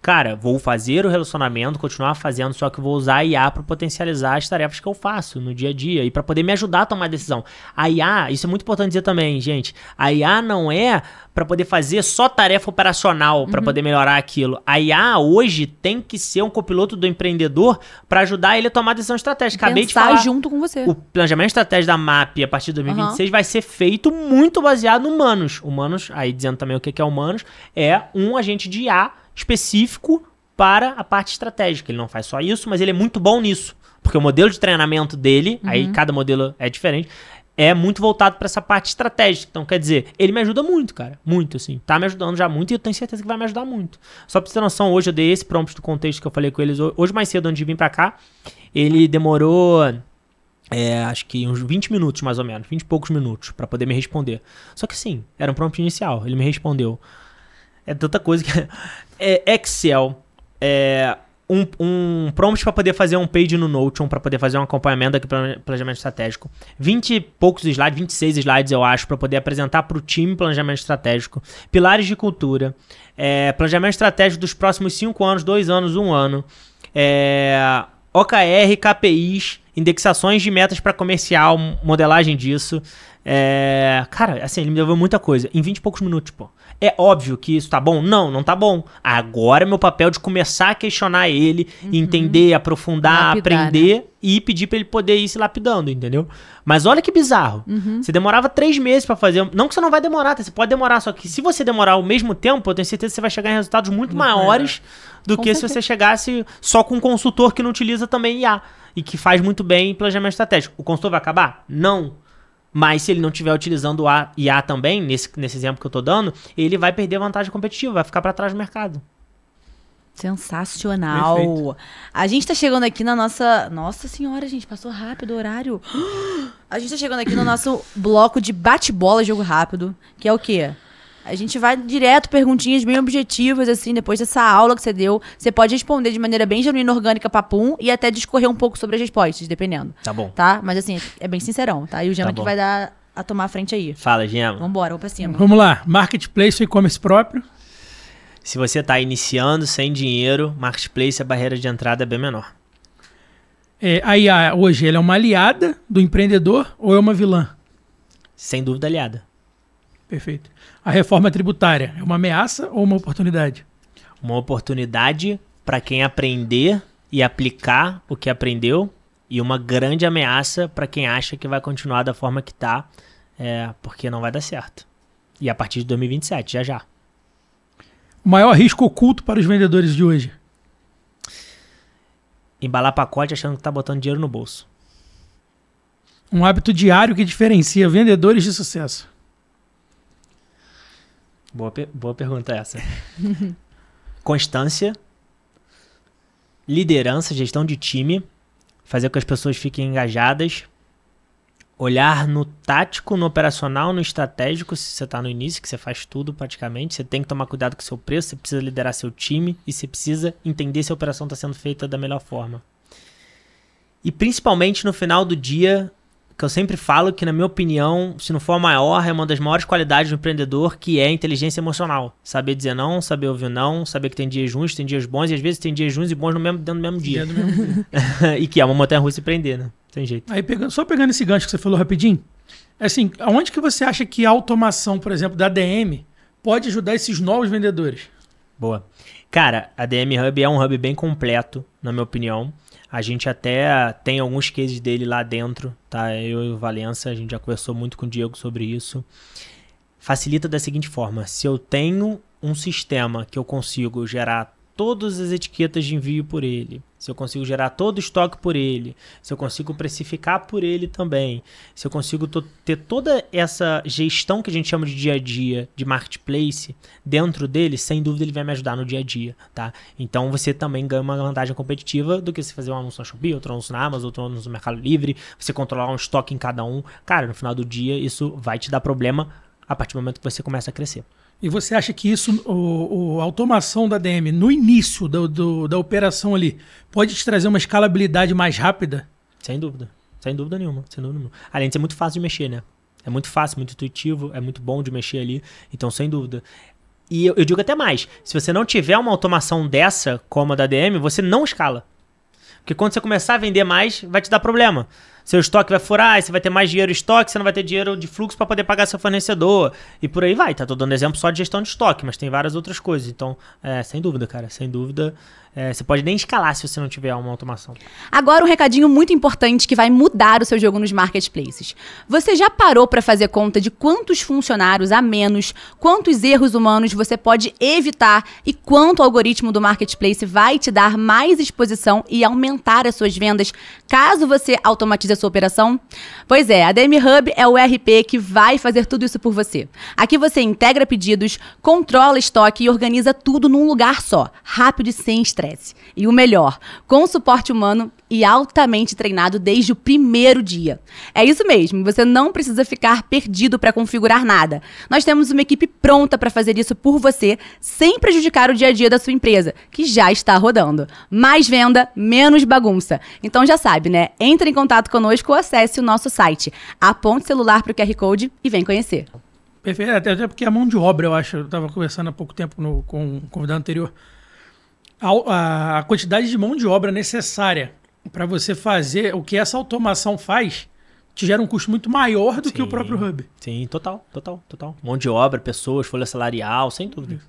Cara, vou fazer o relacionamento, continuar fazendo, só que vou usar a IA para potencializar as tarefas que eu faço no dia a dia e para poder me ajudar a tomar decisão. A IA, isso é muito importante dizer também, gente, a IA não é para poder fazer só tarefa operacional, para poder melhorar aquilo. A IA hoje tem que ser um copiloto do empreendedor para ajudar ele a tomar decisão estratégica. Acabei de falar, junto com você. O planejamento estratégico da MAP a partir de 2026 vai ser feito muito baseado no Humanos. Humanos, aí dizendo também o que é Humanos, é um agente de IA específico para a parte estratégica. Ele não faz só isso, mas ele é muito bom nisso. Porque o modelo de treinamento dele, aí cada modelo é diferente, é muito voltado para essa parte estratégica. Então, quer dizer, ele me ajuda muito, cara. Muito, assim. Tá me ajudando já muito e eu tenho certeza que vai me ajudar muito. Só pra você ter noção, hoje eu dei esse prompt do contexto que eu falei com eles hoje mais cedo, antes de vir pra cá. Ele demorou... acho que uns 20 minutos, mais ou menos. 20 e poucos minutos para poder me responder. Só que sim, era um prompt inicial. Ele me respondeu. É tanta coisa que... Excel, um prompt para poder fazer um page no Notion, para poder fazer um acompanhamento aqui para planejamento estratégico. 20 e poucos slides, 26 slides eu acho, para poder apresentar para o time planejamento estratégico. Pilares de cultura, planejamento estratégico dos próximos 5 anos, 2 anos, 1 ano. OKR, KPIs, indexações de metas para comercial, modelagem disso. Cara, assim, ele me deu muita coisa. Em 20 e poucos minutos, pô. É óbvio que isso tá bom? Não, não tá bom. Agora é meu papel de começar a questionar ele, entender, aprofundar, lapidar, aprender, né? E pedir pra ele poder ir se lapidando, entendeu? Mas olha que bizarro. Você demorava 3 meses pra fazer. Não que você não vai demorar, você pode demorar, só que se você demorar o mesmo tempo, eu tenho certeza que você vai chegar em resultados muito maiores do que se você chegasse só com um consultor que não utiliza também IA e que faz muito bem planejamento estratégico. O consultor vai acabar? Não. Mas se ele não estiver utilizando a IA também, nesse exemplo que eu tô dando, ele vai perder a vantagem competitiva, vai ficar para trás do mercado. Sensacional. Perfeito. A gente tá chegando aqui na nossa... Nossa senhora, gente, passou rápido o horário. A gente tá chegando aqui no nosso bloco de bate-bola, jogo rápido, que é o quê? A gente vai direto, perguntinhas bem objetivas, assim, depois dessa aula que você deu. Você pode responder de maneira bem genuína, orgânica, papum, e até discorrer um pouco sobre as respostas, dependendo. Tá bom. Tá? Mas assim, é bem sincerão, tá? E o Gema que vai dar a tomar a frente aí. Fala, Gema. Vambora, vamos pra cima. Vamos lá. Marketplace ou e-commerce próprio? Se você tá iniciando sem dinheiro, Marketplace, a barreira de entrada é bem menor. A IA hoje, ela é uma aliada do empreendedor ou é uma vilã? Sem dúvida, aliada. Perfeito. A reforma tributária é uma ameaça ou uma oportunidade? Uma oportunidade para quem aprender e aplicar o que aprendeu e uma grande ameaça para quem acha que vai continuar da forma que está, porque não vai dar certo. E a partir de 2027, já. O maior risco oculto para os vendedores de hoje? Embalar pacote achando que está botando dinheiro no bolso. Um hábito diário que diferencia vendedores de sucesso? Boa pergunta essa. Constância, liderança, gestão de time, fazer com que as pessoas fiquem engajadas, olhar no tático, no operacional, no estratégico, se você está no início, que você faz tudo praticamente, você tem que tomar cuidado com o seu preço, você precisa liderar seu time e você precisa entender se a operação está sendo feita da melhor forma. E principalmente no final do dia, que eu sempre falo que, na minha opinião, se não for a maior, é uma das maiores qualidades do empreendedor, que é a inteligência emocional. Saber dizer não, saber ouvir não, saber que tem dias ruins, tem dias bons, e às vezes tem dias ruins e bons dentro do mesmo dia. E que é uma montanha-russa empreender, né? Tem jeito. Aí, só pegando esse gancho que você falou rapidinho, assim, aonde que você acha que a automação, por exemplo, da ADM pode ajudar esses novos vendedores? Boa. Cara, a ADM Hub é um hub bem completo, na minha opinião. A gente até tem alguns cases dele lá dentro, tá? Eu e o Valença, a gente já conversou muito com o Diego sobre isso. Facilita da seguinte forma: se eu tenho um sistema que eu consigo gerar todas as etiquetas de envio por ele, se eu consigo gerar todo o estoque por ele, se eu consigo precificar por ele também, se eu consigo ter toda essa gestão que a gente chama de dia a dia, de marketplace, dentro dele, sem dúvida ele vai me ajudar no dia a dia, tá? Então você também ganha uma vantagem competitiva do que você fazer um anúncio na Shopee, outro anúncio na Amazon, outro anúncio no Mercado Livre, você controlar um estoque em cada um. Cara, no final do dia isso vai te dar problema a partir do momento que você começa a crescer. E você acha que isso, a automação da ADM, no início da operação ali, pode te trazer uma escalabilidade mais rápida? Sem dúvida. Sem dúvida nenhuma. Sem dúvida nenhuma. Além de ser muito fácil de mexer, né? É muito fácil, muito intuitivo, é muito bom de mexer ali. Então, sem dúvida. E eu digo até mais. Se você não tiver uma automação dessa, como a da ADM, você não escala. Porque quando você começar a vender mais, vai te dar problema. Seu estoque vai furar, você vai ter mais dinheiro em estoque, você não vai ter dinheiro de fluxo para poder pagar seu fornecedor. E por aí vai. Tô dando exemplo só de gestão de estoque, mas tem várias outras coisas. Então, sem dúvida, cara. Sem dúvida. Você pode nem escalar se você não tiver uma automação. Agora um recadinho muito importante que vai mudar o seu jogo nos marketplaces. Você já parou para fazer conta de quantos funcionários a menos, quantos erros humanos você pode evitar e quanto o algoritmo do marketplace vai te dar mais exposição e aumentar as suas vendas caso você automatize a sua operação? Pois é, a ADM Hub é o ERP que vai fazer tudo isso por você. Aqui você integra pedidos, controla estoque e organiza tudo num lugar só, rápido e sem estresse. E o melhor, com suporte humano e altamente treinado desde o primeiro dia. É isso mesmo, você não precisa ficar perdido para configurar nada. Nós temos uma equipe pronta para fazer isso por você, sem prejudicar o dia a dia da sua empresa, que já está rodando. Mais venda, menos bagunça. Então já sabe, né? Entre em contato conosco ou acesse o nosso site. Aponte o celular para o QR Code e vem conhecer. Perfeito, até porque a mão de obra, eu acho, eu estava conversando há pouco tempo com o convidado anterior, a quantidade de mão de obra necessária para você fazer o que essa automação faz te gera um custo muito maior do que o próprio Hub. Sim, total. Mão de obra, pessoas, folha salarial, sem dúvida.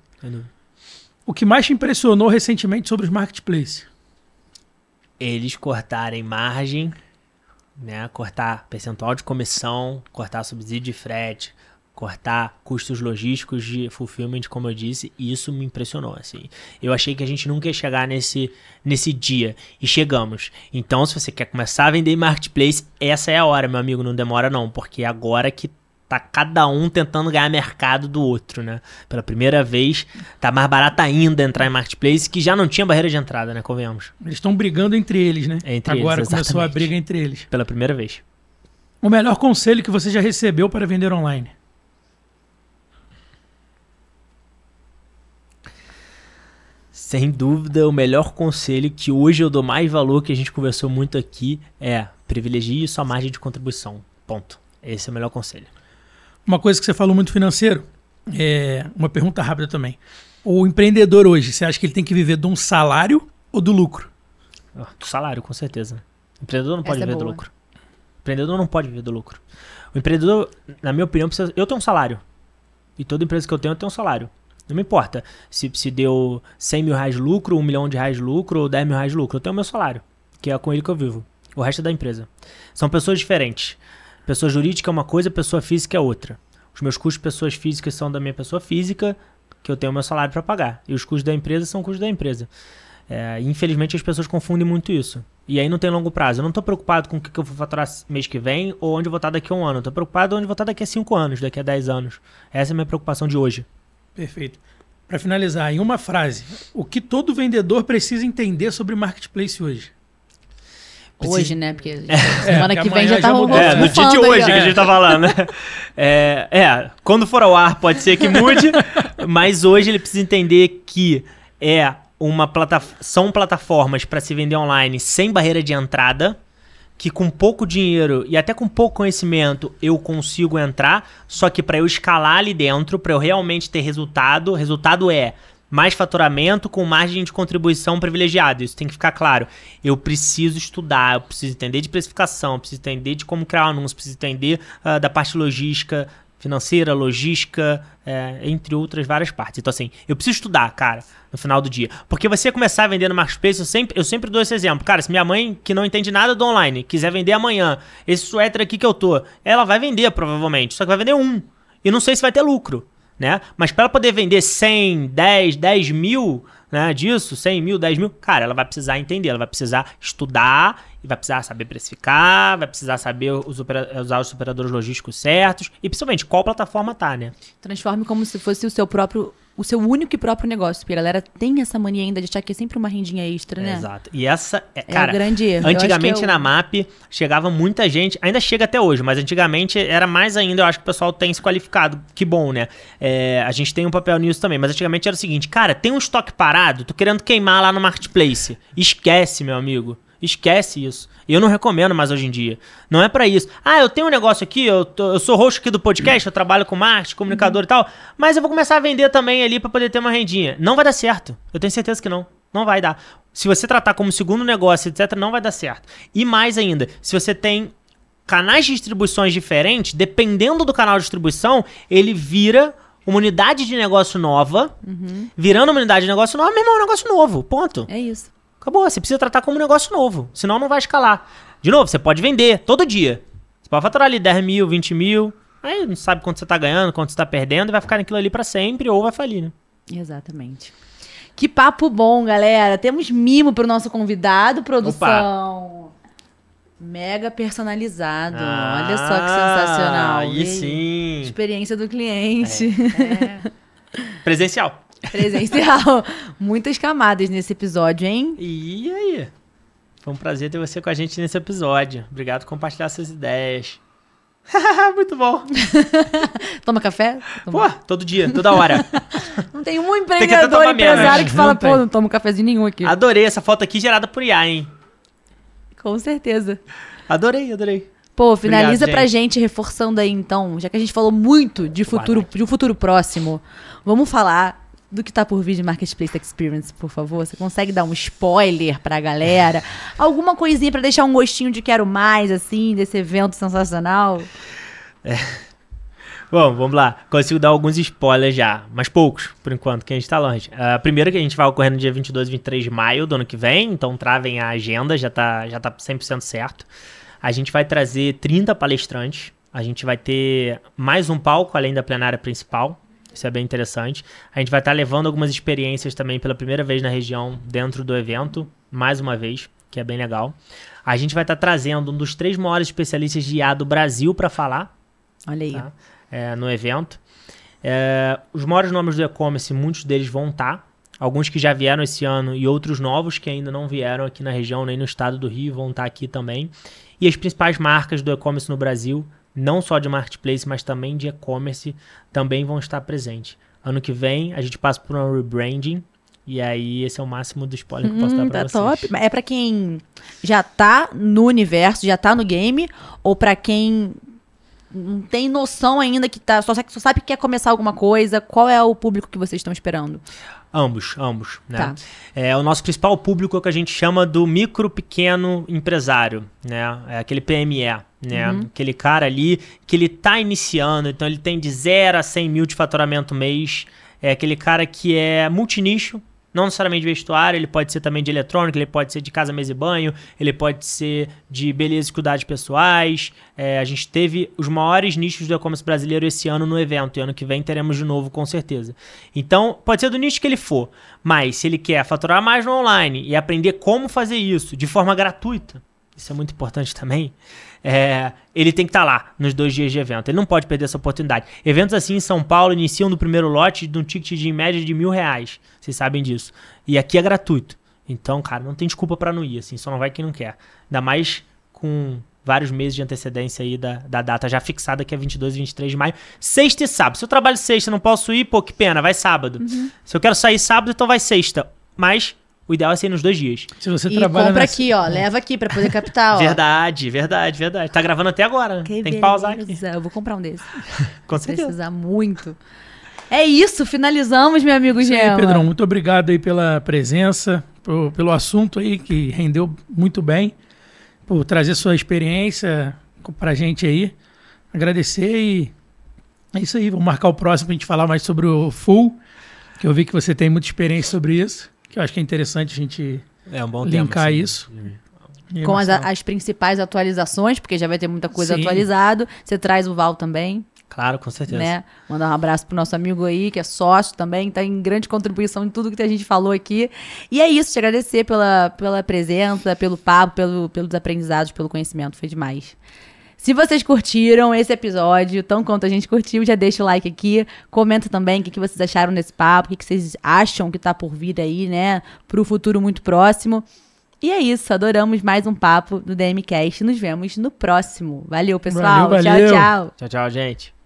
O que mais te impressionou recentemente sobre os marketplaces? Eles cortarem margem, né? Cortar percentual de comissão, cortar subsídio de frete, cortar custos logísticos de fulfillment, como eu disse, e isso me impressionou, assim. Eu achei que a gente nunca ia chegar nesse dia, e chegamos. Então, se você quer começar a vender em marketplace, essa é a hora, meu amigo, não demora não, porque é agora que tá cada um tentando ganhar mercado do outro, né? Pela primeira vez, tá mais barato ainda entrar em marketplace, que já não tinha barreira de entrada, né? Convenhamos. Eles estão brigando entre eles, né? Agora começou a briga entre eles. Pela primeira vez. O melhor conselho que você já recebeu para vender online? Sem dúvida, o melhor conselho que hoje eu dou mais valor, que a gente conversou muito aqui, é privilegie sua margem de contribuição. Ponto. Esse é o melhor conselho. Uma coisa que você falou muito financeiro, uma pergunta rápida também. O empreendedor hoje, você acha que ele tem que viver de um salário ou do lucro? Do salário, com certeza. O empreendedor não pode viver do lucro. O empreendedor não pode viver do lucro. O empreendedor, na minha opinião, precisa... Eu tenho um salário. E toda empresa que eu tenho um salário. Não me importa se deu 100 mil reais de lucro, 1 milhão de reais de lucro ou 10 mil reais de lucro. Eu tenho o meu salário, que é com ele que eu vivo. O resto é da empresa. São pessoas diferentes. Pessoa jurídica é uma coisa, pessoa física é outra. Os meus custos de pessoas físicas são da minha pessoa física, que eu tenho o meu salário para pagar. E os custos da empresa são custos da empresa. Infelizmente as pessoas confundem muito isso. E aí não tem longo prazo. Eu não estou preocupado com o que eu vou faturar mês que vem ou onde eu vou estar daqui a 1 ano. Eu estou preocupado onde eu vou estar daqui a 5 anos, daqui a 10 anos. Essa é a minha preocupação de hoje. Perfeito. Para finalizar, em uma frase, o que todo vendedor precisa entender sobre marketplace hoje? Hoje, né? Porque semana que vem amanhã já tá já mudou. No dia de hoje que a gente tá falando, né? Quando for ao ar pode ser que mude, mas hoje ele precisa entender que são plataformas para se vender online sem barreira de entrada, que com pouco dinheiro e até com pouco conhecimento eu consigo entrar, só que para eu escalar ali dentro, para eu realmente ter resultado é mais faturamento com margem de contribuição privilegiada. Isso tem que ficar claro. Eu preciso estudar, eu preciso entender de precificação, eu preciso entender de como criar um anúncio, preciso entender da parte logística, financeira, logística, entre outras várias partes. Então, assim, eu preciso estudar, cara, no final do dia. Porque você começar a vender no Marketplace, eu sempre dou esse exemplo. Cara, se minha mãe, que não entende nada do online, quiser vender amanhã, esse suéter aqui que eu tô, ela vai vender, provavelmente. Só que vai vender um. E não sei se vai ter lucro, né? Mas para ela poder vender 100, 10 mil, né, disso, 100 mil, 10 mil, cara, ela vai precisar entender, ela vai precisar estudar, e vai precisar saber precificar, vai precisar saber usar os operadores logísticos certos, e principalmente qual plataforma tá, né? Transforme como se fosse o seu único e próprio negócio, porque a galera tem essa mania ainda de achar que é sempre uma rendinha extra, né? Exato. E essa, cara, o grande erro. Antigamente na MAP chegava muita gente, ainda chega até hoje, mas antigamente era mais ainda, eu acho que o pessoal tem se qualificado, que bom, né? A gente tem um papel nisso também, mas antigamente era o seguinte, cara, tem um estoque parado, tô querendo queimar lá no Marketplace. Esquece, meu amigo. Esquece isso. E eu não recomendo mais hoje em dia. Não é pra isso. Eu tenho um negócio aqui, eu sou host aqui do podcast, eu trabalho com marketing, comunicador e tal, mas eu vou começar a vender também ali pra poder ter uma rendinha. Não vai dar certo. Eu tenho certeza que não. Não vai dar. Se você tratar como segundo negócio, etc., não vai dar certo. E mais ainda, se você tem canais de distribuições diferentes, dependendo do canal de distribuição, ele vira uma unidade de negócio nova. Virando uma unidade de negócio nova, meu irmão, é um negócio novo. Ponto. É isso. Acabou, você precisa tratar como um negócio novo, senão não vai escalar. De novo, você pode vender todo dia. Você pode faturar ali 10 mil, 20 mil, aí não sabe quanto você tá ganhando, quanto você tá perdendo, e vai ficar naquilo ali pra sempre, ou vai falir, né? Exatamente. Que papo bom, galera. Temos mimo pro nosso convidado, produção. Opa. Mega personalizado. Olha só que sensacional. Aí sim. Experiência do cliente. Presencial. Muitas camadas nesse episódio, hein? E aí? Foi um prazer ter você com a gente nesse episódio. Obrigado por compartilhar suas ideias. Muito bom. Toma café? Pô, todo dia, toda hora. Não tem um empreendedor, empresário que fala, não tomo cafezinho nenhum aqui. Adorei essa foto aqui gerada por IA, hein? Com certeza. Adorei. Pô, finaliza pra gente, reforçando aí então, já que a gente falou muito de um futuro próximo, vamos falar do que tá por vir de Marketplace Experience, por favor? Você consegue dar um spoiler pra galera? Alguma coisinha pra deixar um gostinho de quero mais, assim, desse evento sensacional? Bom, vamos lá. Consigo dar alguns spoilers já, mas poucos, por enquanto, que a gente tá longe. Primeiro que a gente vai ocorrer no dia 22 e 23 de maio do ano que vem, então travem a agenda, já tá 100% certo. A gente vai trazer 30 palestrantes, a gente vai ter mais um palco além da plenária principal. Isso é bem interessante. A gente vai estar levando algumas experiências também pela primeira vez na região dentro do evento, mais uma vez, que é bem legal. A gente vai estar trazendo um dos 3 maiores especialistas de IA do Brasil para falar. Olha aí. Tá? No evento. Os maiores nomes do e-commerce, muitos deles vão estar. Alguns que já vieram esse ano e outros novos que ainda não vieram aqui na região, nem no estado do Rio, vão estar aqui também. E as principais marcas do e-commerce no Brasil, não só de Marketplace, mas também de e-commerce, também vão estar presentes. Ano que vem, a gente passa por um rebranding, e aí esse é o máximo do spoiler que eu posso dar pra vocês. Top. É pra quem já tá no universo, já tá no game, ou pra quem não tem noção ainda, que só sabe que quer começar alguma coisa? Qual é o público que vocês estão esperando? Ambos, né? Tá. O nosso principal público é o que a gente chama do micro, pequeno empresário, né? É aquele PME, né? Aquele cara ali que ele tá iniciando, então ele tem de 0 a 100 mil de faturamento mês. É aquele cara que é multinicho, não necessariamente de vestuário, ele pode ser também de eletrônica, ele pode ser de casa, mesa e banho, ele pode ser de beleza e cuidados pessoais. A gente teve os maiores nichos do e-commerce brasileiro esse ano no evento, e ano que vem teremos de novo, com certeza. Então, pode ser do nicho que ele for, mas se ele quer faturar mais no online e aprender como fazer isso de forma gratuita, isso é muito importante também, ele tem que estar lá nos 2 dias de evento. Ele não pode perder essa oportunidade. Eventos assim em São Paulo iniciam no primeiro lote de um ticket de em média de R$1.000. Vocês sabem disso. E aqui é gratuito. Então, cara, não tem desculpa pra não ir, assim, só não vai quem não quer. Ainda mais com vários meses de antecedência aí da data já fixada, que é 22 e 23 de maio. Sexta e sábado. Se eu trabalho sexta, não posso ir, pô, que pena, vai sábado. Se eu quero sair sábado, então vai sexta. Mas o ideal é ser nos 2 dias. Se você trabalha compra aqui, ó. Leva aqui pra poder captar, ó. Verdade. Tá gravando até agora, né? Tem que pausar aqui. Eu vou comprar um desses. Com certeza. Precisar muito. É isso, finalizamos, meu amigo Gema. Pedrão, muito obrigado aí pela presença, pelo assunto aí que rendeu muito bem, por trazer sua experiência pra gente aí. Agradecer e é isso aí. Vamos marcar o próximo pra gente falar mais sobre o Full, que eu vi que você tem muita experiência sobre isso, que eu acho que é interessante a gente um bom linkar tempo, isso. Com as principais atualizações, porque já vai ter muita coisa atualizada. Você traz o Val também. Claro, com certeza. Né? Mandar um abraço pro nosso amigo aí, que é sócio também, tá em grande contribuição em tudo que a gente falou aqui. E é isso, te agradecer pela presença, pelo papo, pelos aprendizados, pelo conhecimento, foi demais. Se vocês curtiram esse episódio, tão quanto a gente curtiu, já deixa o like aqui, comenta também o que vocês acharam desse papo, o que vocês acham que tá por vir aí, né, pro futuro muito próximo. E é isso, adoramos mais um papo do DMCast. Nos vemos no próximo. Valeu, pessoal. Valeu. Tchau, tchau. Tchau, gente.